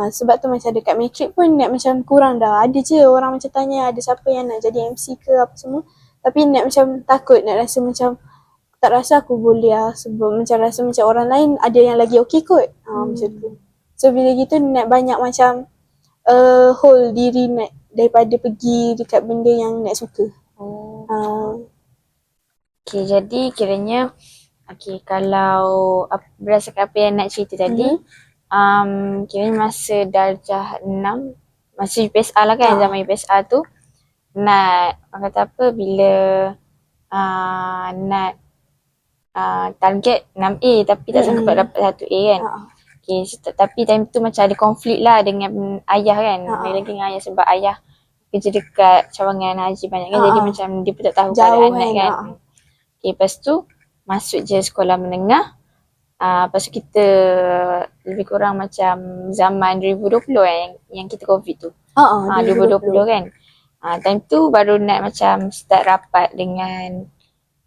Sebab tu macam dekat matrik pun Nat macam kurang dah. Ada je orang macam tanya ada siapa yang nak jadi MC ke apa semua. Tapi Nat macam takut, Nat rasa macam tak rasa aku boleh lah. Sebab macam rasa macam orang lain ada yang lagi okey kot. Macam tu. So bila gitu Nat banyak macam hold diri Nat daripada pergi dekat benda yang Nat suka. Okay, jadi kiranya kalau berdasarkan apa yang nak cerita tadi, kiranya masa darjah 6, masa UPSR lah kan, zaman UPSR tu, Nat, orang kata apa, bila Nat target 6A tapi tak sangka dapat 1A kan. Okay, tapi time tu macam ada konflik lah dengan ayah kan. Lagi dengan ayah sebab ayah kerja dekat cawangan haji banyak kan. Jadi macam dia pun tak tahu keadaan Nat kan. Okay, lepas tu masuk je sekolah menengah. Lepas tu kita lebih kurang macam zaman 2020 kan yang kita COVID tu. 2020 kan. Time tu baru Nat macam start rapat dengan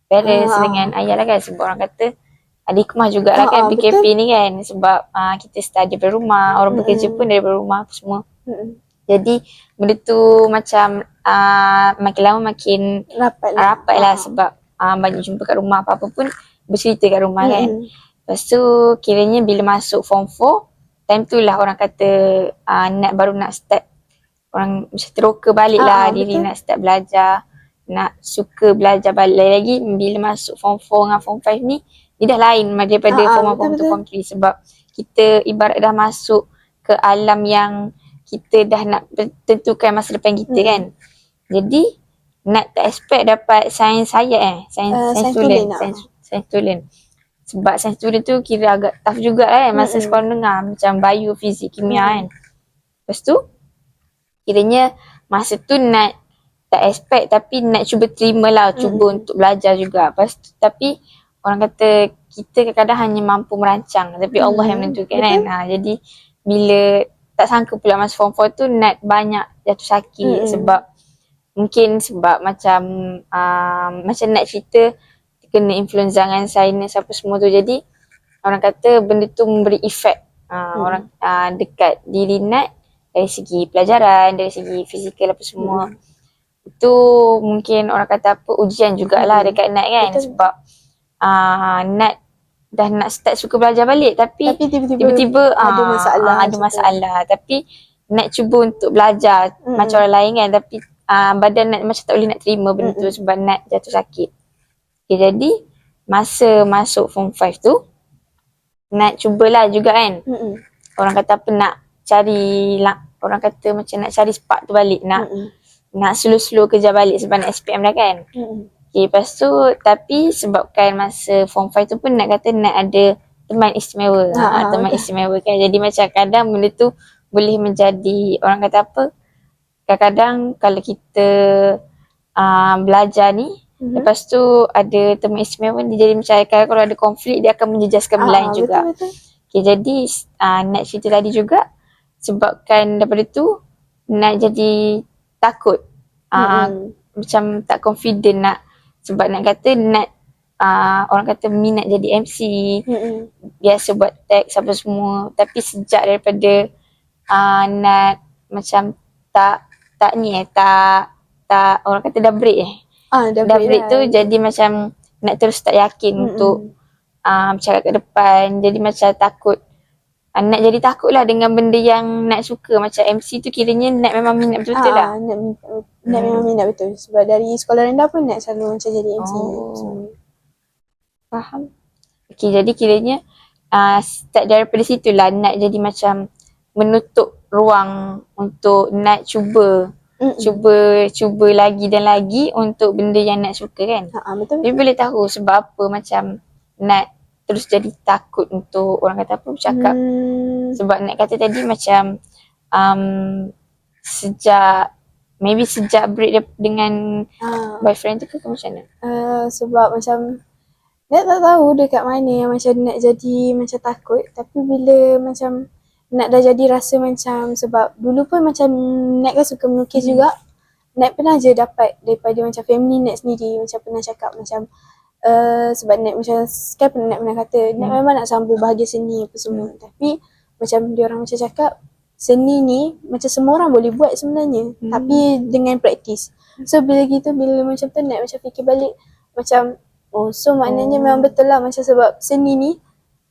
parents, dengan ayah lah kan. Sebab orang kata ada hikmah jugalah kan PKP betul. Ni kan. Sebab kita start daripada rumah, orang bekerja pun daripada rumah apa semua. Jadi benda tu macam makin lama makin rapat lah sebab banyak jumpa kat rumah, apa-apa pun bercerita kat rumah kan. Lepas tu kiranya bila masuk form 4, time tu lah orang kata Nat baru nak start, orang macam teroka balik lah diri betul. Nak start belajar, nak suka belajar balik lagi. Bila masuk form 4 dengan form 5 ni, dia dah lain daripada form 1, form 2, form 3. Sebab kita ibarat dah masuk ke alam yang kita dah nak tentukan masa depan kita kan. Jadi Nat tak expect dapat sains saya sains student. Sebab sains student tu kira agak tough juga kan masa sekolah menengah, macam bio, fizik, kimia kan. Lepas tu kiranya masa tu Nat tak expect tapi Nat cuba terima lah, cuba untuk belajar juga. Lepas tu, tapi orang kata kita kadang-kadang hanya mampu merancang tapi Allah yang menentukan kan. Jadi bila tak sangka pula masa form 4 tu Nat banyak jatuh sakit sebab mungkin sebab macam Nat cerita kena influenza dengan sinus apa semua tu. Jadi orang kata benda tu memberi efek orang dekat diri Nat dari segi pelajaran, dari segi fizikal apa semua. Itu mungkin orang kata apa ujian jugalah dekat Nat kan. Betul. Sebab Nat dah nak start suka belajar balik tapi tiba-tiba ada masalah. Tapi Nat cuba untuk belajar macam orang lain kan, tapi badan Nat macam tak boleh nak terima benda tu sebab Nat jatuh sakit. Okay, jadi masa masuk form 5 tu Nat cubalah juga kan. Orang kata apa, nak cari orang kata macam nak cari spark tu balik, nak slow-slow kerja balik sebab nak SPM dah kan. Okay, lepas tu tapi sebabkan masa form 5 tu pun Nat kata Nat ada teman istimewa. Teman istimewa kan. Jadi macam kadang benda tu boleh menjadi orang kata apa, kadang-kadang kalau kita belajar ni lepas tu ada teman istimewa, dia jadi macam kalau ada konflik dia akan menjejaskan lain juga. Betul. Okay, jadi Nat cerita tadi juga sebabkan daripada tu Nat jadi takut, macam tak confident nak, sebab Nat kata Nat orang kata minat jadi MC, biasa buat teks apa semua. Tapi sejak daripada Nat macam tak orang kata dah break dah break tu, jadi macam Nat terus tak yakin untuk bercakap ke depan. Jadi macam takut Nat jadi takut lah dengan benda yang Nat suka. Macam MC tu kiranya Nat memang minat betul-betul lah. Nak memang minat betul. Sebab dari sekolah rendah pun nak selalu macam jadi MC. Oh. Faham. Okay, jadi kiranya start daripada situlah Nat jadi macam menutup ruang untuk Nat cuba lagi dan lagi untuk benda yang Nat suka kan. Betul. Tapi boleh tahu sebab apa macam Nat terus jadi takut untuk orang kata apa bercakap. Sebab Nat kata tadi macam sejak break dengan boyfriend tu ke macam mana? Sebab macam Nat tak tahu dekat mana yang macam Nat jadi macam takut. Tapi bila macam Nat dah jadi rasa macam, sebab dulu pun macam Nat kan suka melukis juga. Nat pernah je dapat daripada macam family Nat sendiri macam pernah cakap macam sebab Nat macam kan Nat pernah kata Nat memang nak sambung bahagian seni apa semua. Tapi macam diorang macam cakap seni ni macam semua orang boleh buat sebenarnya tapi dengan praktis. So bila macam tu Nat macam fikir balik macam so maknanya memang betul lah macam sebab seni ni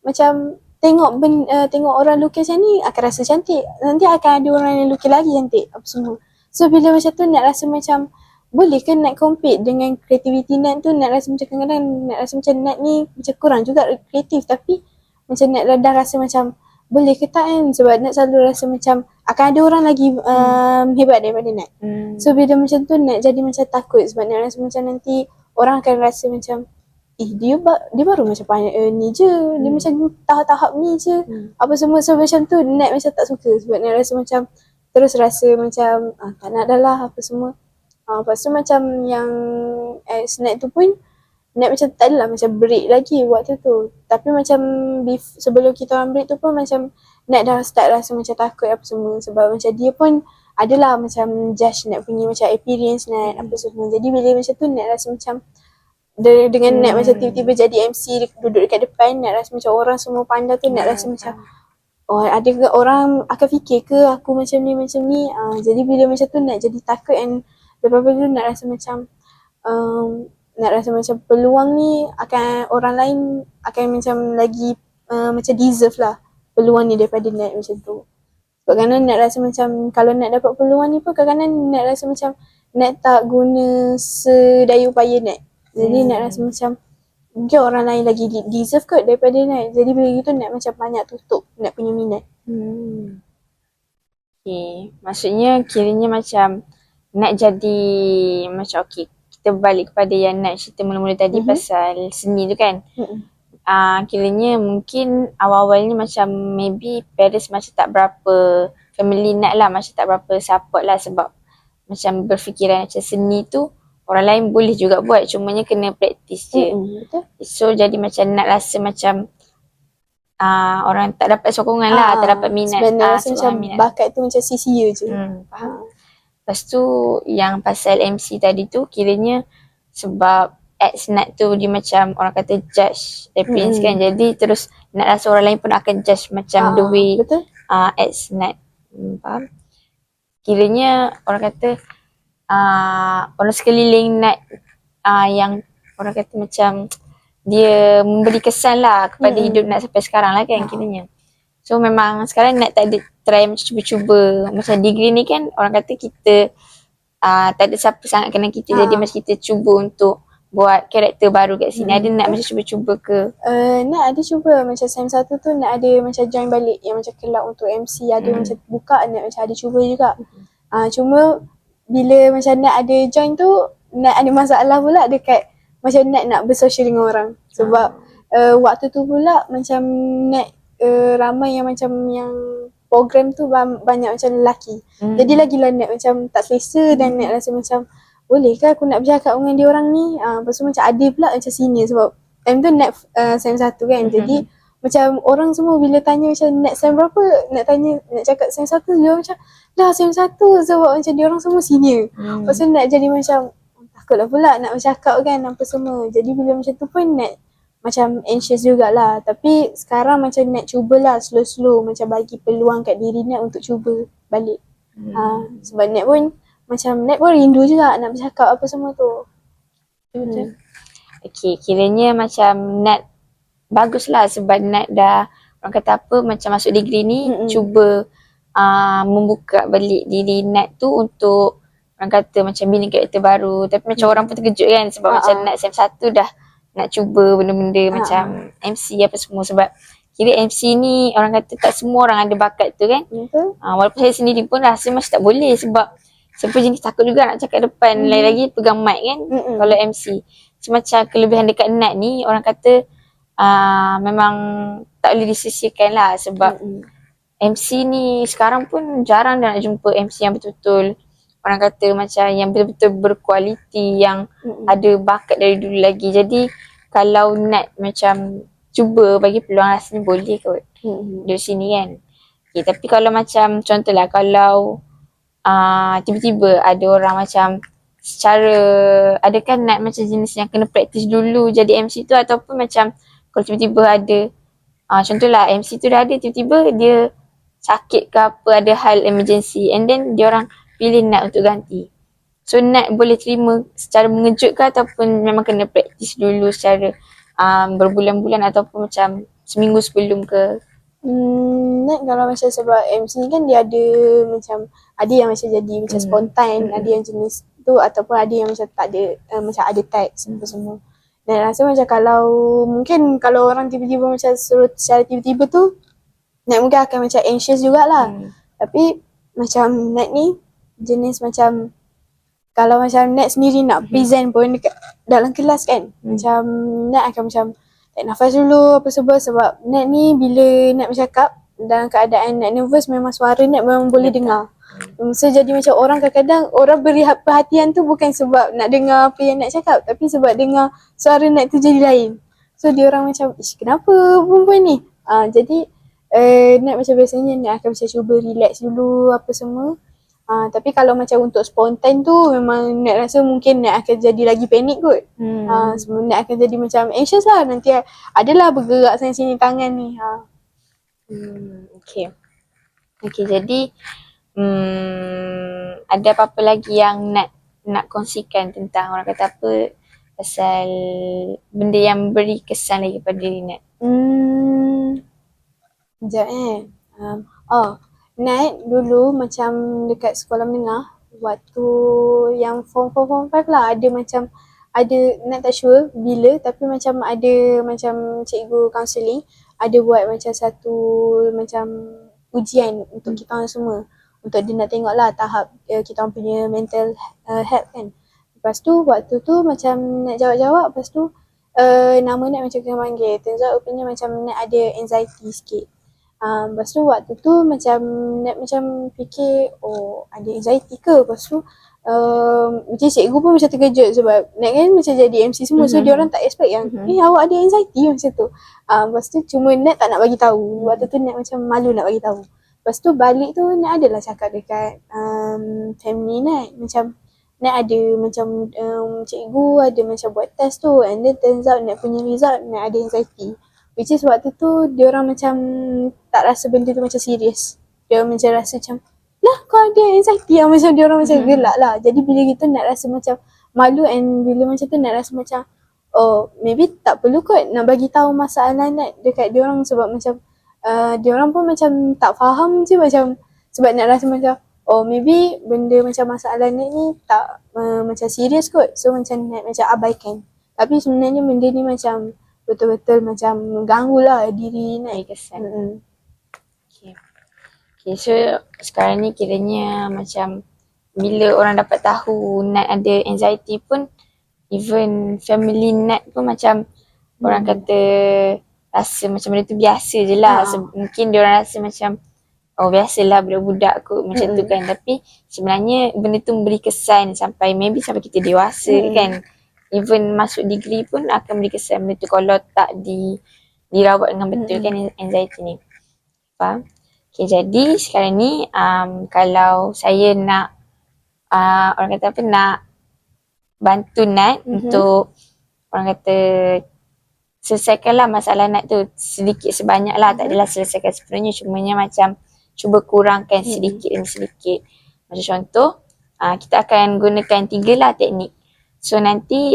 macam tengok orang lukis macam ni akan rasa cantik. Nanti akan ada orang yang lukis lagi cantik apa semua. So bila macam tu Nat rasa macam boleh ke Nat compete dengan kreativiti Nat tu. Nat rasa macam kadang-kadang Nat rasa macam Nat ni macam kurang juga kreatif. Tapi macam Nat dah rasa macam boleh ke tak kan. Sebab Nat selalu rasa macam akan ada orang lagi hebat daripada Nat. So bila macam tu Nat jadi macam takut. Sebab Nat rasa macam nanti orang akan rasa macam dia baru macam ni je. Dia macam tahap-tahap ni je. Apa semua. So macam tu Nat macam tak suka. Sebab Nat rasa macam terus rasa macam tak nak dah lah apa semua. Lepas tu macam yang Nat tu pun Nat macam tak adalah macam break lagi waktu tu. Tapi macam sebelum kita orang break tu pun macam Nat dah start rasa macam takut apa semua. Sebab macam dia pun adalah macam judge Nat punya macam appearance Nat apa semua. Jadi bila macam tu Nat rasa macam dengan Nat macam tiba-tiba jadi MC duduk dekat depan, Nat rasa macam orang semua pandang tu. Nat rasa macam ada ke orang akan fikir ke aku macam ni. Jadi bila macam tu Nat jadi takut. And lepas tu Nat rasa macam peluang ni akan orang lain akan macam lagi macam deserve lah peluang ni daripada Nat macam tu. Sebab kadang-kadang Nat rasa macam kalau Nat dapat peluang ni pun kadang-kadang Nat rasa macam Nat tak guna sedaya upaya Nat. Jadi Nat rasa macam mungkin orang lain lagi deserve kot daripada Nat. Jadi bila gitu Nat macam banyak tutup Nat punya minat. Okay. Maksudnya kiranya macam Nat jadi macam kita balik kepada yang Nat cerita mula-mula tadi pasal seni tu kan. Kiranya mungkin awal-awalnya macam maybe parents macam tak berapa family Nat lah macam tak berapa support lah sebab macam berfikiran macam seni tu orang lain boleh juga buat, cumanya kena praktis je. So jadi macam Nat rasa macam orang tak dapat sokongan lah, tak dapat minat. Sebenarnya rasa macam minat. Bakat tu macam sia-sia je. Faham. Lepas tu yang pasal MC tadi tu kiranya sebab ex Nat tu dia macam orang kata judge appearance kan. Jadi terus Nat rasa orang lain pun akan judge macam the way ex Nat. Faham? Kiranya orang kata orang sekeliling Nat yang orang kata macam dia memberi kesan lah kepada hidup Nat sampai sekarang lah kan kiranya. So memang sekarang Nat tak ada try macam cuba-cuba. Macam degree ni kan orang kata kita tak ada siapa sangat kenal kita. Jadi macam kita cuba untuk buat karakter baru kat sini. Ada Nat macam cuba-cuba ke? Nat ada cuba. Macam SEM 1 tu Nat ada macam join balik yang macam kelab untuk MC. Ada macam buka Nat macam ada cuba juga. Cuma bila macam Nat ada join tu Nat ada masalah pula dekat macam Nat nak bersosial dengan orang. Sebab waktu tu pula macam Nat ramai yang macam yang program tu banyak macam lelaki. Jadi lagilah Nat macam tak selesa dan Nat rasa macam boleh ke aku nak bercakap dengan dia orang ni. Lepas tu macam ada pula macam senior sebab time tu Nat SEM 1 kan. Jadi macam orang semua bila tanya macam Nat SEM berapa, nak cakap SEM 1 dia macam dah SEM 1 sebab macam dia orang semua senior. Lepas tu Nat jadi macam takutlah pula nak bercakap kan apa semua. Jadi bila macam tu pun Nat macam anxious jugalah. Tapi sekarang macam Nat cubalah slow-slow macam bagi peluang kat diri Nat untuk cuba balik. Sebab Nat pun rindu juga nak bercakap apa semua tu. Okay, kiranya macam Nat baguslah sebab Nat dah orang kata apa, macam masuk degree ni Mm-mm. cuba membuka balik diri Nat tu untuk orang kata macam bina karakter baru. Tapi macam orang pun terkejut kan sebab macam Nat SEM 1 dah nak cuba benda-benda macam MC apa semua, sebab kira MC ni orang kata tak semua orang ada bakat tu kan. Betul. Walaupun saya sendiri pun rasa macam tak boleh sebab siapa jenis takut juga nak cakap depan, lagi-lagi pegang mic kan kalau MC. So macam kelebihan dekat Nat ni orang kata memang tak boleh disisihkan lah sebab MC ni sekarang pun jarang dah nak jumpa MC yang betul-betul orang kata macam yang betul-betul berkualiti, yang ada bakat dari dulu lagi. Jadi kalau Nat macam cuba bagi peluang, rasanya boleh kot dari sini kan. Okay, tapi kalau macam contohlah kalau tiba-tiba ada orang macam secara, adakah Nat macam jenis yang kena praktis dulu jadi MC tu, ataupun macam kalau tiba-tiba ada contohlah MC tu dah ada, tiba-tiba dia sakit ke apa, ada hal emergency and then dia orang pilih Nat untuk ganti. So Nat boleh terima secara mengejut ke, ataupun memang kena praktis dulu secara berbulan-bulan ataupun macam seminggu sebelum ke? Nat kalau macam sebab MC ni kan dia ada macam, ada yang macam jadi macam spontan, ada yang jenis tu, ataupun ada yang macam tak ada, macam ada teks semua. Dan rasa macam kalau mungkin kalau orang tiba-tiba macam suruh secara tiba-tiba tu, Nat mungkin akan macam anxious jugalah. Tapi macam Nat ni jenis macam kalau macam Nat sendiri nak present pun dekat dalam kelas kan, macam Nat akan macam tarik nafas dulu apa sebab Nat ni bila Nat bercakap dalam keadaan Nat nervous, memang suara Nat memang boleh dengar. So jadi macam orang kadang-kadang orang beri perhatian tu bukan sebab nak dengar apa yang Nat cakap, tapi sebab dengar suara Nat tu jadi lain. So dia orang macam, kenapa perempuan ni? Jadi Nat macam biasanya Nat akan macam cuba relax dulu apa semua. Tapi kalau macam untuk spontan tu memang Nat rasa mungkin Nat akan jadi lagi panik kot. Nat akan jadi macam anxious lah. Nanti adalah bergerak sana sini tangan ni. Okay, jadi ada apa-apa lagi yang nak kongsikan tentang orang kata apa, pasal benda yang beri kesan lagi pada diri Nat? Sekejap Nat dulu macam dekat sekolah menengah, waktu yang form 5 lah, ada macam, ada Nat tak sure bila, tapi macam ada macam cikgu counselling ada buat macam satu macam ujian untuk kita orang semua, untuk dia nak tengok lah tahap kita orang punya mental health kan. Lepas tu waktu tu macam Nat jawab-jawab, lepas tu nama Nat macam kena panggil, turns out rupanya macam Nat ada anxiety sikit. Lepas tu waktu tu macam Nat macam fikir, ada anxiety ke? Lepas tu macam cikgu pun macam terkejut sebab Nat kan macam jadi MC semua, so dia orang tak expect yang awak ada anxiety macam tu. Lepas tu cuma Nat tak nak bagi tahu. Waktu tu Nat macam malu nak bagi tahu. Lepas tu balik tu Nat adalah cakap dekat family Nat, macam Nat ada macam cikgu ada macam buat test tu, and then turns out Nat punya result Nat ada anxiety. Which is waktu tu diorang macam tak rasa benda tu macam serius. Diorang macam rasa macam, lah kau ada anxiety lah, macam diorang macam gelak lah. Jadi bila gitu Nat rasa macam malu, and bila macam tu Nat rasa macam maybe tak perlu kot nak bagi tahu masalah Nat dekat diorang, sebab macam diorang pun macam tak faham je, macam sebab Nat rasa macam maybe benda macam masalah Nat ni tak macam serius kot. So macam Nat macam abaikan. Tapi sebenarnya benda ni macam betul-betul macam ganggu lah diri Nat. Kesan. Okay, so sekarang ni kiranya macam bila orang dapat tahu Nat ada anxiety pun, even family Nat pun macam orang kata rasa macam benda tu biasa je lah. Mungkin diorang rasa macam biasalah budak-budak kot macam tu kan. Tapi sebenarnya benda tu memberi kesan sampai kita dewasa kan. Even masuk degree pun akan beri kesan benda tu kalau tak dirawat dengan betul kan anxiety ni. Faham? Okay, jadi sekarang ni kalau saya nak orang kata apa, nak bantu Nat untuk orang kata selesaikanlah masalah Nat tu sedikit sebanyak lah. Tak adalah selesaikan sepenuhnya, cumanya macam cuba kurangkan sedikit demi sedikit. Macam contoh kita akan gunakan 3 lah teknik. So nanti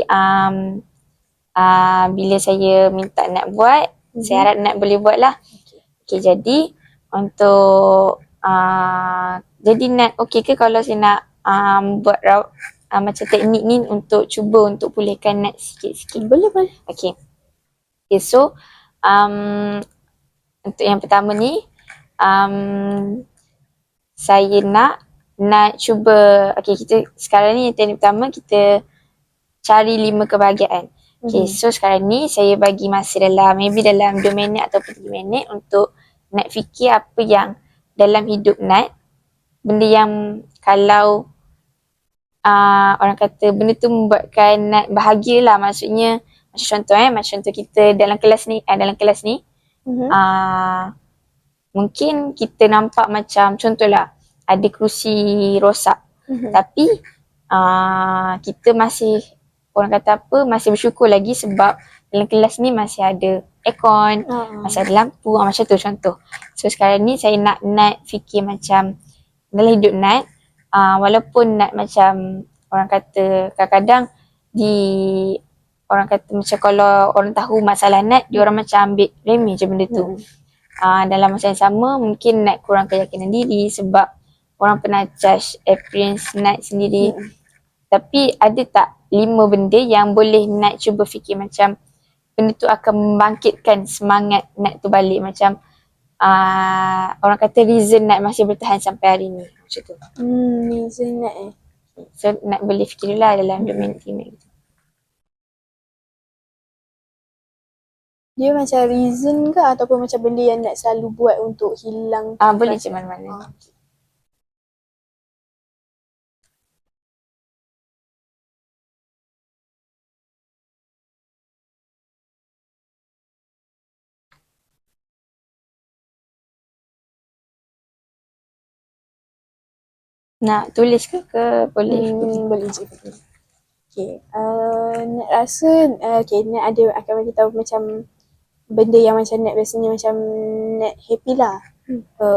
bila saya minta Nat buat, saya harap Nat boleh buat lah. Okay, jadi untuk jadi Nat okey ke kalau saya nak buat macam teknik ni untuk cuba untuk pulihkan Nat sikit-sikit? Boleh. Okay. Okay, so untuk yang pertama ni saya nak cuba, okay, kita sekarang ni teknik pertama kita cari 5 kebahagiaan. Okay, so sekarang ni saya bagi masa maybe dalam 2 minit ataupun 3 minit untuk Nat fikir apa yang dalam hidup Nat, benda yang kalau orang kata benda tu membuatkan Nat bahagia lah, maksudnya macam contoh kita dalam kelas ni mungkin kita nampak macam contohlah ada kerusi rosak, tapi kita masih masih bersyukur lagi sebab dalam kelas ni masih ada aircon, masih ada lampu, macam tu contoh. So sekarang ni saya nak Nat fikir macam dalam hidup Nat, walaupun Nat macam orang kata kadang-kadang orang kata macam kalau orang tahu masalah Nat, dia orang macam ambil remeh je benda tu. Dalam masa yang sama mungkin Nat kurang keyakinan diri sebab orang pernah judge appearance Nat sendiri. Tapi ada tak 5 benda yang boleh Nat cuba fikir macam benda tu akan membangkitkan semangat Nat tu balik, macam orang kata reason Nat masih bertahan sampai hari ni, macam tu. Reason Nat So Nat boleh fikir dulu lah dalam 2 minit, 3 minit. Dia macam reason ke ataupun macam benda yang Nat selalu buat untuk hilang Boleh je mana-mana. Nak tulis ke boleh? Boleh je. Okay. Nat rasa Nat akan bagi tahu macam benda yang macam Nat biasanya macam Nat happy lah.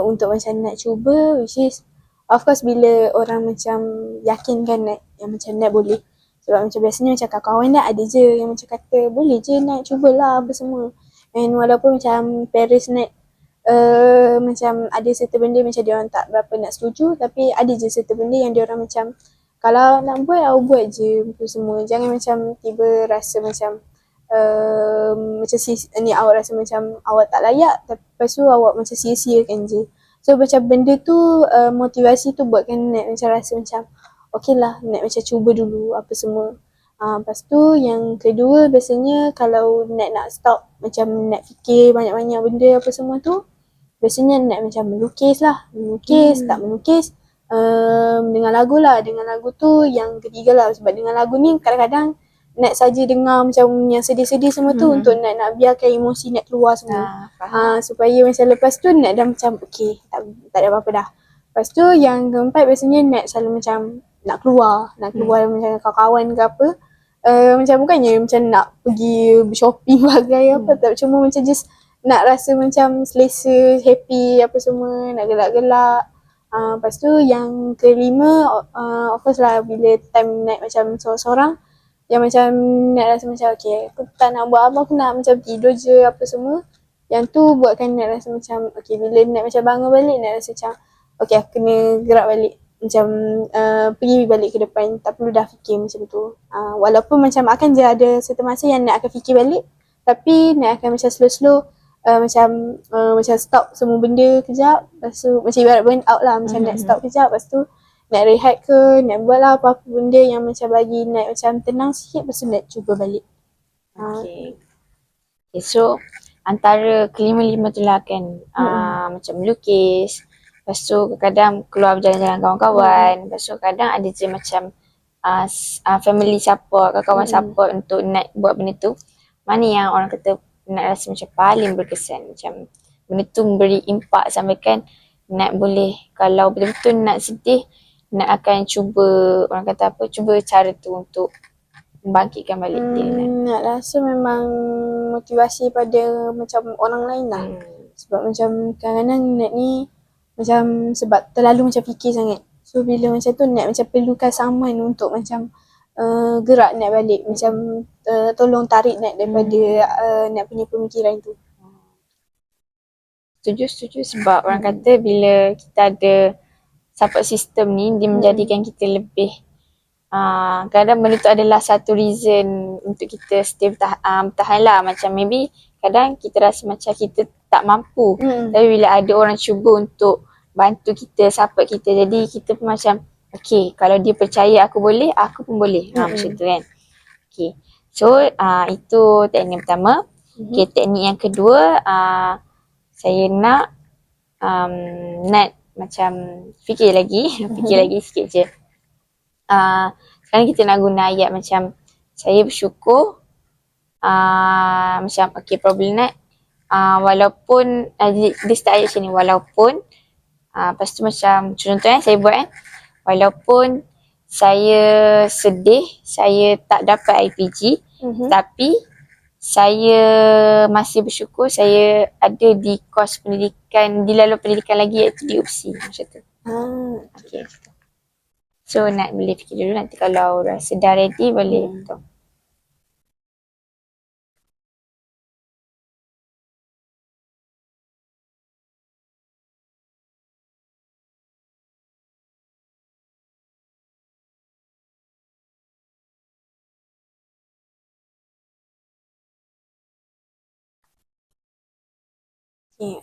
Untuk macam Nat cuba, which is of course bila orang macam yakinkan Nat yang macam Nat boleh. Sebab macam biasanya macam kawan-kawan Nat ada je yang macam kata boleh je Nat cubalah apa semua. And walaupun macam parents Nat macam ada certain benda macam dia orang tak berapa nak setuju, tapi ada je certain benda yang dia orang macam kalau nak buat awak buat je apa semua. Jangan macam tiba rasa macam macam ni awak rasa macam awak tak layak, tapi lepas tu awak macam sia-siakan je. So macam benda tu motivasi tu buatkan Nat macam rasa macam okay lah Nat macam cuba dulu apa semua. Lepas tu yang kedua biasanya kalau Nat nak stop macam Nat fikir banyak-banyak benda apa semua tu, biasanya Nat macam melukis lah. Tak melukis, dengan lagu lah. Dengan lagu tu yang ketiga lah, sebab dengan lagu ni kadang-kadang Nat saja dengar macam yang sedih-sedih semua tu untuk nak biarkan emosi Nat keluar semua. Supaya macam lepas tu Nat dah macam okay, tak ada apa-apa dah. Lepas tu yang keempat biasanya Nat selalu macam nak keluar macam kawan-kawan ke apa. Macam bukannya macam nak pergi shopping bagai apa, tak, cuma macam just nak rasa macam selesa, happy apa semua, nak gelak-gelak. Lepas tu yang kelima, of course lah bila time Nat macam sorang-sorang, yang macam Nat rasa macam okay, aku tak nak buat apa, aku nak macam tidur je apa semua. Yang tu buatkan Nat rasa macam okay, bila Nat macam bangun balik, Nat rasa macam okay, aku kena gerak balik, macam pergi balik ke depan, tak perlu dah fikir macam tu. Walaupun macam akan je ada satu masa yang Nat akan fikir balik, tapi Nat akan macam slow-slow macam stop semua benda kejap. Lepas tu macam ibarat burn out lah, macam Nat stop kejap, lepas tu Nat rehat ke, Nat buat lah apa-apa benda yang macam bagi Nat macam tenang sikit, lepas tu Nat cuba balik. Okay, so antara kelima-lima tu lah kan, macam melukis, lepas tu kadang keluar berjalan-jalan kawan-kawan, lepas tu kadang ada je macam family support, kawan-kawan support untuk Nat buat benda tu. Mana yang orang kata Nat rasa macam paling berkesan, macam benda tu memberi impak sampai kan Nat boleh, kalau betul-betul Nat sedih, Nat akan cuba, orang kata apa, cuba cara tu untuk membangkitkan balik diri Nat. Nat rasa memang motivasi pada macam orang lain lah. Sebab macam kadang-kadang Nat ni macam sebab terlalu macam fikir sangat. So bila macam tu Nat macam perlukan someone untuk macam gerak Nat balik, macam tolong tarik Nat daripada Nat punya pemikiran tu. Setuju sebab orang kata bila kita ada support system ni, dia menjadikan kita lebih kadang benda tu adalah satu reason untuk kita stay bertahan lah. Macam maybe kadang kita rasa macam kita tak mampu, tapi bila ada orang cuba untuk bantu kita, support kita, jadi kita pun macam okay, kalau dia percaya aku boleh, aku pun boleh. Macam tu kan. Okay, so itu teknik pertama. Okay, teknik yang kedua, saya nak Nat macam fikir lagi sikit je. Sekarang kita nak guna ayat macam saya bersyukur, macam okay, problem Nat, walaupun dia start ayat macam ni, walaupun lepas tu macam contohnya saya buat walaupun saya sedih, saya tak dapat IPG, tapi saya masih bersyukur saya ada di kos pendidikan, di laluan pendidikan lagi, iaitu di UPSI, macam tu. Okay. So nak boleh fikir dulu, nanti kalau rasa dah ready boleh tu. Okay,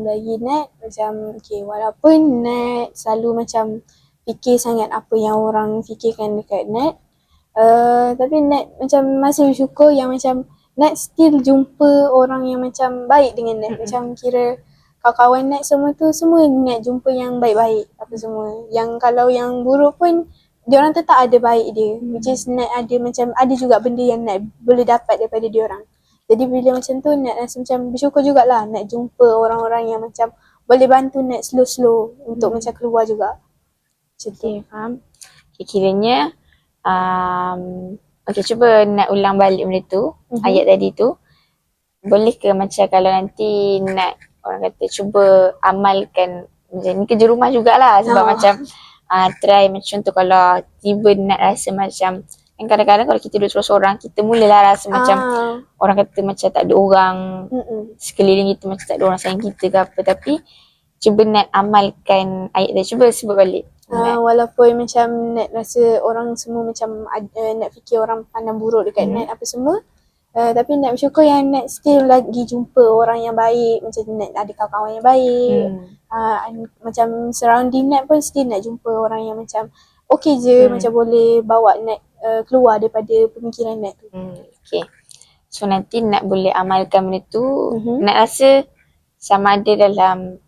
bagi Nat macam walaupun Nat selalu macam fikir sangat apa yang orang fikirkan dekat Nat, tapi Nat macam masih bersyukur yang macam Nat still jumpa orang yang macam baik dengan Nat. Macam kira kawan-kawan Nat semua tu, semua Nat jumpa yang baik-baik apa semua. Yang kalau yang buruk pun diorang tetap ada baik dia. Which is Nat ada macam, ada juga benda yang Nat boleh dapat daripada diorang. Jadi bila macam tu Nat rasa macam bersyukur jugalah Nat jumpa orang-orang yang macam boleh bantu Nat slow-slow untuk macam keluar juga. Macam tu. Okay, faham. Okay, kiranya okay, cuba nak ulang balik benda tu, ayat tadi tu. Boleh ke macam kalau nanti nak orang kata cuba amalkan, macam ni kerja rumah jugalah sebab macam try macam tu, kalau tiba nak rasa macam kan kadang-kadang kalau kita duduk sorang-sorang, kita mulalah rasa macam orang kata macam tak ada orang sekeliling kita, macam tak ada orang sayang kita ke apa, tapi cuba nak amalkan ayat tadi, cuba sebut balik. Walaupun macam Nat rasa orang semua macam Nat fikir orang pandang buruk dekat Nat apa semua, tapi Nat bersyukur yang Nat still lagi jumpa orang yang baik, macam Nat ada kawan-kawan yang baik, macam surrounding Nat pun still Nat jumpa orang yang macam okay je, macam boleh bawa Nat keluar daripada pemikiran Nat tu. Okay, so nanti Nat boleh amalkan benda tu. Nat rasa sama ada dalam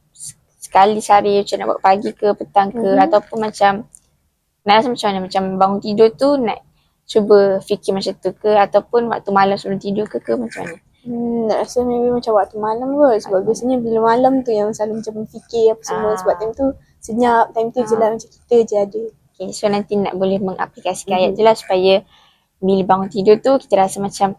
sekali sehari macam nak buat pagi ke petang ke, ataupun macam nak rasa macam mana, macam bangun tidur tu nak cuba fikir macam tu ke, ataupun waktu malam sebelum tidur ke macam mana? Nak rasa maybe macam waktu malam kot, sebab biasanya bila malam tu yang selalu macam fikir apa semua, sebab time tu senyap, time tu je lah macam kita je ada. Okay, so nanti nak boleh mengaplikasikan ayat tu lah supaya bila bangun tidur tu kita rasa macam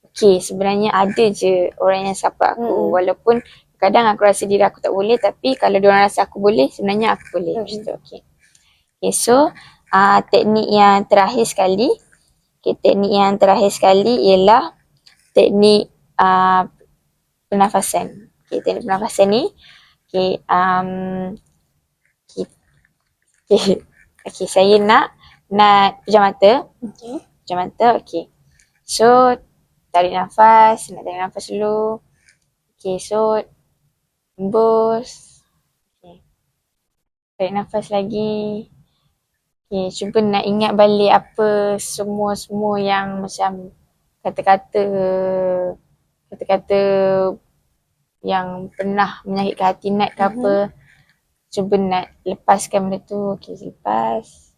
okay, sebenarnya ada je orang yang support aku, walaupun kadang aku rasa diri aku tak boleh, tapi kalau diorang rasa aku boleh, sebenarnya aku boleh. Macam tu. Okay, so teknik yang terakhir sekali, teknik yang terakhir sekali ialah teknik pernafasan. Okay, teknik pernafasan ni okay, saya nak pejam mata. Pejam mata, okay. So tarik nafas, nak tarik nafas dulu. Okay, so hembus. Okay. Tarik nafas lagi. Okay, cuba nak ingat balik apa semua yang macam kata-kata yang pernah menyakitkan hati Nat ke apa. Cuba nak lepaskan benda tu. Okay, lepas.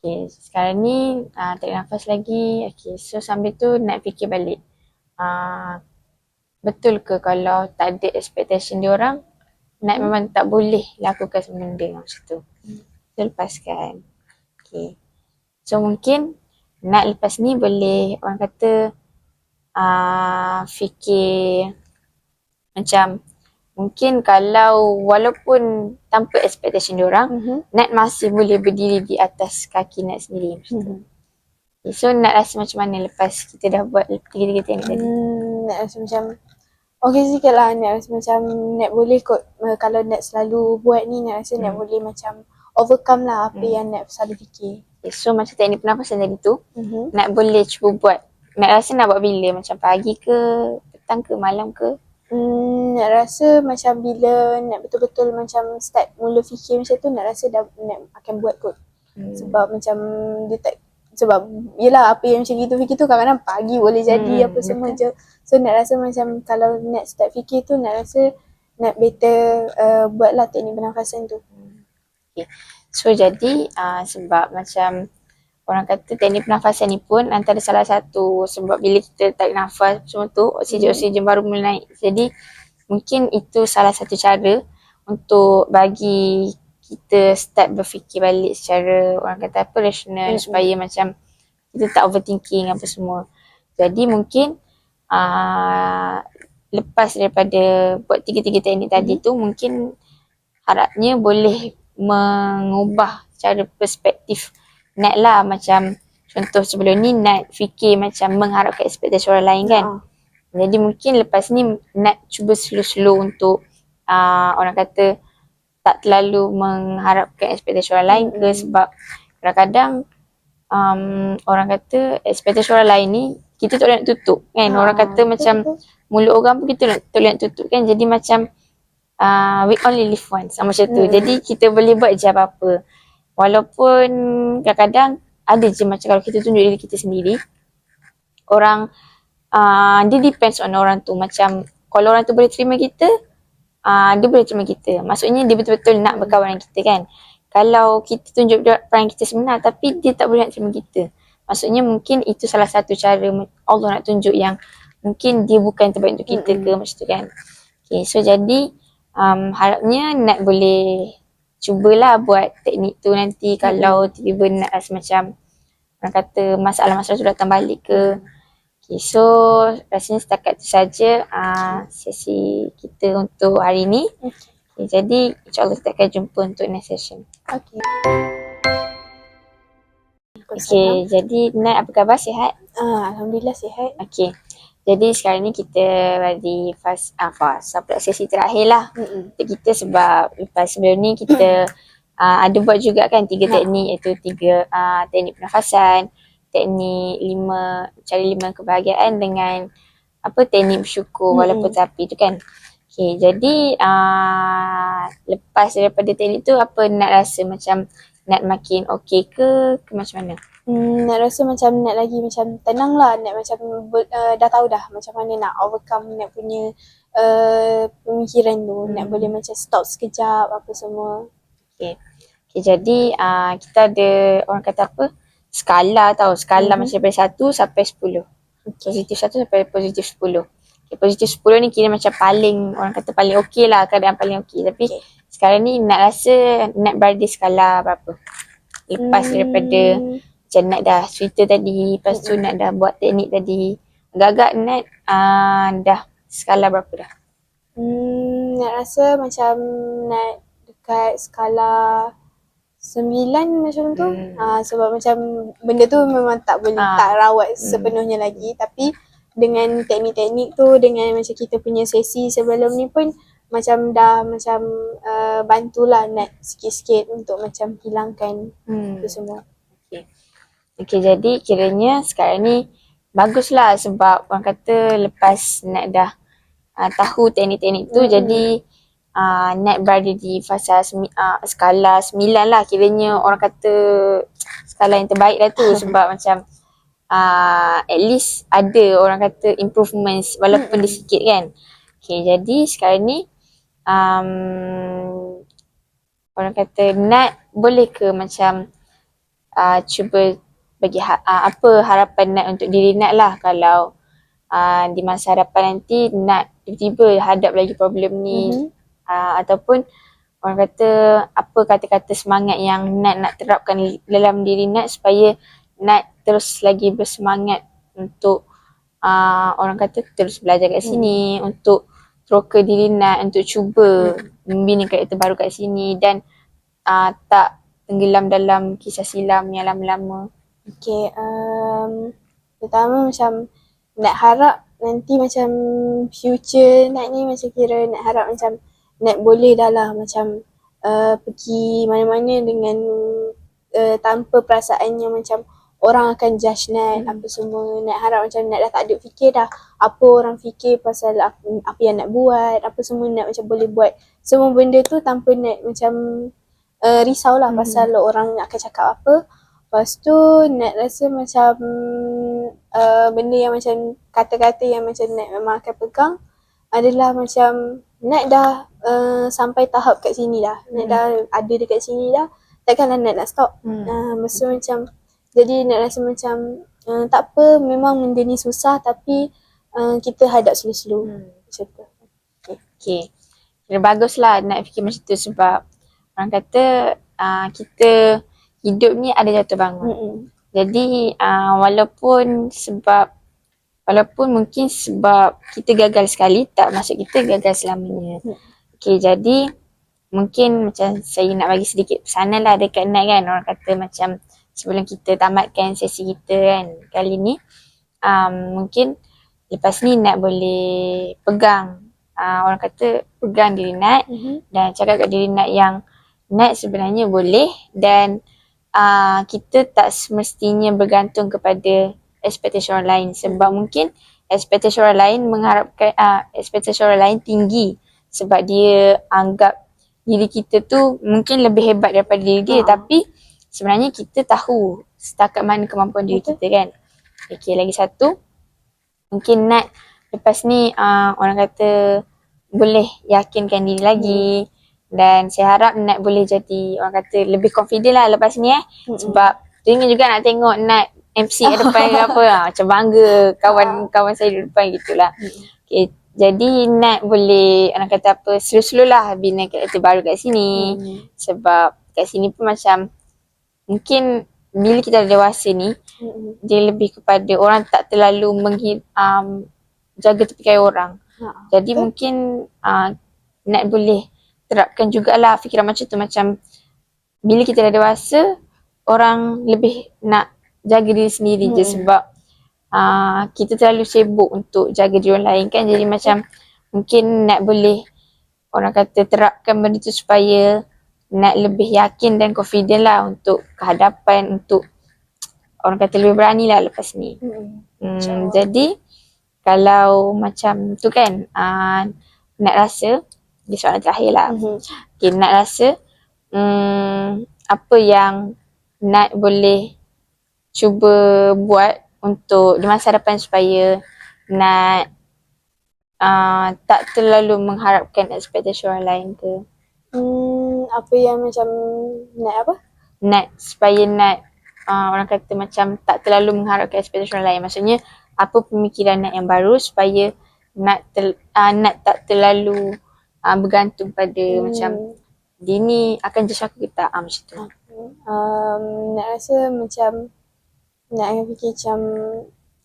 Okay, sekarang ni tarik nafas lagi. Okay, so sambil tu nak fikir balik. Betul ke kalau tak ada expectation diorang, Nat memang tak boleh lakukan benda macam tu. So lepaskan. Okay, so mungkin Nat lepas ni boleh orang kata fikir macam mungkin kalau walaupun tanpa expectation diorang, Nat masih boleh berdiri di atas kaki Nat sendiri macam tu. Okay, so Nat rasa macam mana lepas kita dah buat tiga-tiga teknik tadi? Nat rasa macam okey sikit lah Nat rasa macam Nat boleh kot kalau Nat selalu buat ni Nat rasa Nat boleh macam overcome lah apa yang Nat selalu fikir. Okay, so macam teknik pernafasan tadi tu, Mhm. Nat boleh cuba buat. Nat rasa nak buat bila? Macam pagi ke, petang ke, malam ke? Nak rasa macam bila nak betul-betul macam start mula fikir macam tu, nak rasa nak akan buat kot. Sebab macam dia tak, sebab yelah apa yang macam gitu fikir tu kadang-kadang pagi boleh jadi apa semua je. So nak rasa macam kalau nak start fikir tu nak rasa nak better buatlah teknik pernafasan tu. Okay. So jadi sebab macam orang kata teknik pernafasan ni pun antara salah satu sebab bila kita tarik nafas semua tu oksigen baru mula naik. Jadi mungkin itu salah satu cara untuk bagi kita start berfikir balik secara orang kata apa rasional supaya macam kita tak overthinking apa semua. Jadi mungkin lepas daripada buat tiga-tiga teknik tadi tu mungkin harapnya boleh mengubah cara perspektif Nat lah. Macam contoh sebelum ni Nat fikir macam mengharapkan ekspektasi orang lain kan. Jadi mungkin lepas ni Nat cuba slow-slow untuk orang kata tak terlalu mengharapkan ekspektasi orang lain ke, sebab kadang-kadang orang kata ekspektasi orang lain ni kita tak boleh nak tutup kan. Orang kata macam mulut orang pun kita tak boleh nak tutup kan. Jadi macam we only live once macam tu. Jadi kita boleh buat je apa-apa. Walaupun kadang-kadang ada je macam kalau kita tunjuk diri kita sendiri, orang dia depends on orang tu. Macam kalau orang tu boleh terima kita, dia boleh terima kita. Maksudnya dia betul-betul nak berkawan dengan kita kan. Kalau kita tunjuk perangai kita sebenar tapi dia tak boleh nak terima kita, maksudnya mungkin itu salah satu cara Allah nak tunjuk yang mungkin dia bukan terbaik untuk kita ke macam tu kan. Okay, so jadi harapnya Nat boleh cubalah buat teknik tu nanti kalau tiba-tiba Nat rasa macam orang kata masalah-masalah tu datang balik ke. Okay, so rasanya setakat tu saja sesi kita untuk hari ni. Okay, jadi insyaAllah kita akan jumpa untuk next session. Okay, jadi Nat apa khabar, sihat? Alhamdulillah sihat. Okay, jadi sekarang ni kita di sesi terakhir lah untuk kita, sebab lepas sebelum ni kita ada buat juga kan 3 teknik, iaitu 3 teknik pernafasan, teknik 5 kebahagiaan dengan teknik bersyukur walaupun tapi tu kan. Okay, jadi lepas daripada teknik tu apa Nat rasa macam Nat makin okay ke macam mana? Nak rasa macam Nat lagi macam tenang lah. Nat macam dah tahu dah macam mana nak overcome Nat punya pemikiran tu. Nat boleh macam stop sekejap apa semua. Okay, jadi kita ada orang kata apa, skala tau. Skala macam daripada 1 sampai 10. Positif 1 sampai positif 10. Okay, positif 10 ni kira macam paling orang kata paling okey lah, keadaan paling okey. Tapi sekarang ni Nat rasa Nat berada di skala berapa? Lepas daripada macam Nat dah cerita tadi, lepas tu Nat dah buat teknik tadi, agak-agak Nat dah skala berapa dah? Nat rasa macam Nat dekat skala 9 macam tu. Sebab macam benda tu memang tak boleh tak rawat sepenuhnya lagi, tapi dengan teknik-teknik tu, dengan macam kita punya sesi sebelum ni pun macam dah macam bantulah Nat sikit-sikit untuk macam hilangkan tu semua. Okay, jadi kiranya sekarang ni baguslah, sebab orang kata lepas Nat dah tahu teknik-teknik tu, jadi Nat berada di fasa skala 9 lah, kiranya orang kata skala yang terbaik dah tu. Sebab macam at least ada orang kata improvements walaupun dia sikit kan. Okay, jadi sekarang ni orang kata Nat boleh ke macam cuba bagi apa harapan Nat untuk diri Nat lah, kalau di masa hadapan nanti Nat tiba-tiba hadap lagi problem ni, ataupun orang kata apa kata-kata semangat yang Nat nak terapkan dalam diri Nat supaya Nat terus lagi bersemangat untuk orang kata terus belajar kat sini, untuk teroka diri Nat untuk cuba membina karakter baru kat sini dan tak tenggelam dalam kisah silam yang lama-lama. Okay, pertama macam Nat harap nanti macam future Nat ni macam kira Nat harap macam Nat boleh dah lah macam pergi mana-mana dengan tanpa perasaan yang macam orang akan judge Nat apa semua. Nat harap macam Nat dah tak ada fikir dah apa orang fikir pasal apa yang Nat buat, apa semua Nat macam boleh buat semua benda tu tanpa Nat macam risau lah pasal orang akan cakap apa. Lepas tu Nat rasa macam benda yang macam kata-kata yang macam Nat memang akan pegang adalah macam Nat dah sampai tahap kat sini dah. Nat dah ada dekat sini dah. Takkanlah Nat nak stop. Masa macam jadi Nat rasa macam tak apa, memang benda ni susah tapi kita hadap slow-slow. Macam tu. Okay. Kira baguslah nak fikir macam tu sebab orang kata kita hidup ni ada jatuh bangun. Jadi walaupun mungkin sebab kita gagal sekali tak maksud kita gagal selamanya. Okay, jadi mungkin macam saya nak bagi sedikit pesanan lah dekat Nat kan. Orang kata macam sebelum kita tamatkan sesi kita kan kali ni, mungkin lepas ni Nat boleh pegang, orang kata pegang diri Nat dan cakap kat diri Nat yang Nat sebenarnya boleh dan kita tak semestinya bergantung kepada ekspektasi orang lain sebab mungkin ekspektasi orang lain mengharapkan ekspektasi orang lain tinggi sebab dia anggap diri kita tu mungkin lebih hebat daripada diri dia tapi sebenarnya kita tahu setakat mana kemampuan diri kita kan. Okay, lagi satu mungkin Nat lepas ni orang kata boleh yakinkan diri lagi dan saya harap Nat boleh jadi orang kata lebih confident lah lepas ni sebab teringin juga nak tengok Nat MC kat depan ke apa macam bangga kawan-kawan saya di depan gitulah. Okay, jadi Nat boleh orang kata apa slow-slow lah bina karakter baru kat sini sebab kat sini pun macam mungkin bila kita dah dewasa ni dia lebih kepada orang tak terlalu jaga tepikai orang. Jadi mungkin Nat boleh terapkan jugalah fikiran macam tu macam bila kita dah dewasa orang lebih nak jaga diri sendiri je sebab kita terlalu sibuk untuk jaga diri orang lain kan. Jadi macam mungkin Nat boleh orang kata terapkan benda tu supaya Nat lebih yakin dan confident lah untuk kehadapan, untuk orang kata lebih berani lah lepas ni. Jadi kalau macam tu kan Nat rasa di soalan terakhir lah. Okay, Nat rasa apa yang Nat boleh cuba buat untuk di masa depan supaya Nat tak terlalu mengharapkan ekspektasi orang lain ke? Apa yang macam Nat apa? Nat supaya Nat orang kata macam tak terlalu mengharapkan ekspektasi orang lain. Maksudnya apa pemikiran Nat yang baru supaya Nat tak terlalu bergantung pada macam dia ni akan judge aku ke tak macam tu. Nak rasa macam Nak akan fikir macam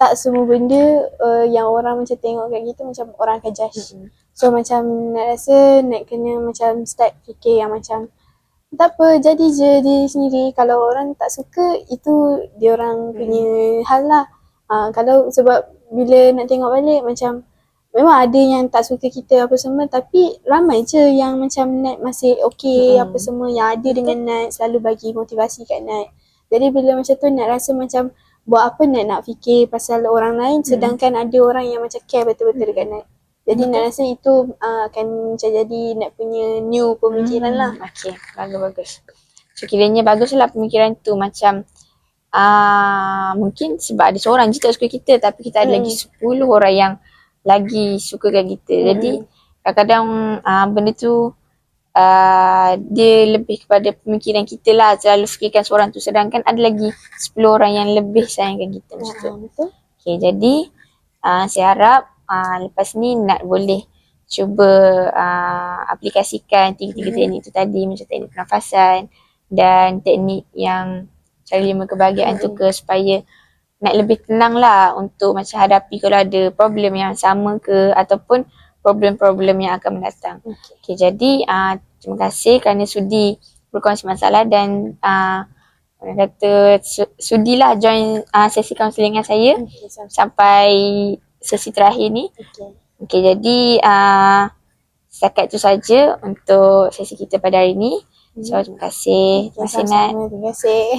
tak semua benda yang orang macam tengok kat kita macam orang akan judge. So macam nak rasa Nak kena macam start fikir yang macam tak apa, jadi je diri sendiri. Kalau orang tak suka itu dia orang punya hal lah. Kalau sebab bila nak tengok balik macam memang ada yang tak suka kita apa semua tapi ramai je yang macam Nat masih okay apa semua yang ada dengan Nat, selalu bagi motivasi kat Nat. Jadi bila macam tu Nat rasa macam buat apa Nat nak fikir pasal orang lain sedangkan ada orang yang macam care betul-betul dekat Nat. Jadi Nat rasa itu akan macam jadi Nat punya new pemikiran lah. Okay, bagus. So kiranya baguslah pemikiran tu macam mungkin sebab ada seorang je tak suka kita tapi kita ada lagi 10 orang yang lagi sukakan kita. Jadi kadang-kadang benda tu dia lebih kepada pemikiran kita lah selalu fikirkan seorang tu sedangkan ada lagi 10 orang yang lebih sayangkan kita macam tu. Betul. Okay, jadi saya harap lepas ni Nat boleh cuba aplikasikan tiga-tiga teknik tu tadi macam teknik pernafasan dan teknik yang cara 5 kebahagiaan tu ke supaya Nat lebih tenang lah untuk macam hadapi kalau ada problem yang sama ke ataupun problem-problem yang akan mendatang. Okay, jadi terima kasih kerana sudi berkongsi masalah dan orang kata sudilah join sesi kaunseling dengan saya sampai sesi terakhir ni. Okay. Okey, jadi setakat itu saja untuk sesi kita pada hari ini. So, terima kasih. Okay, Terima kasih, Nat. sama-sama. Terima kasih.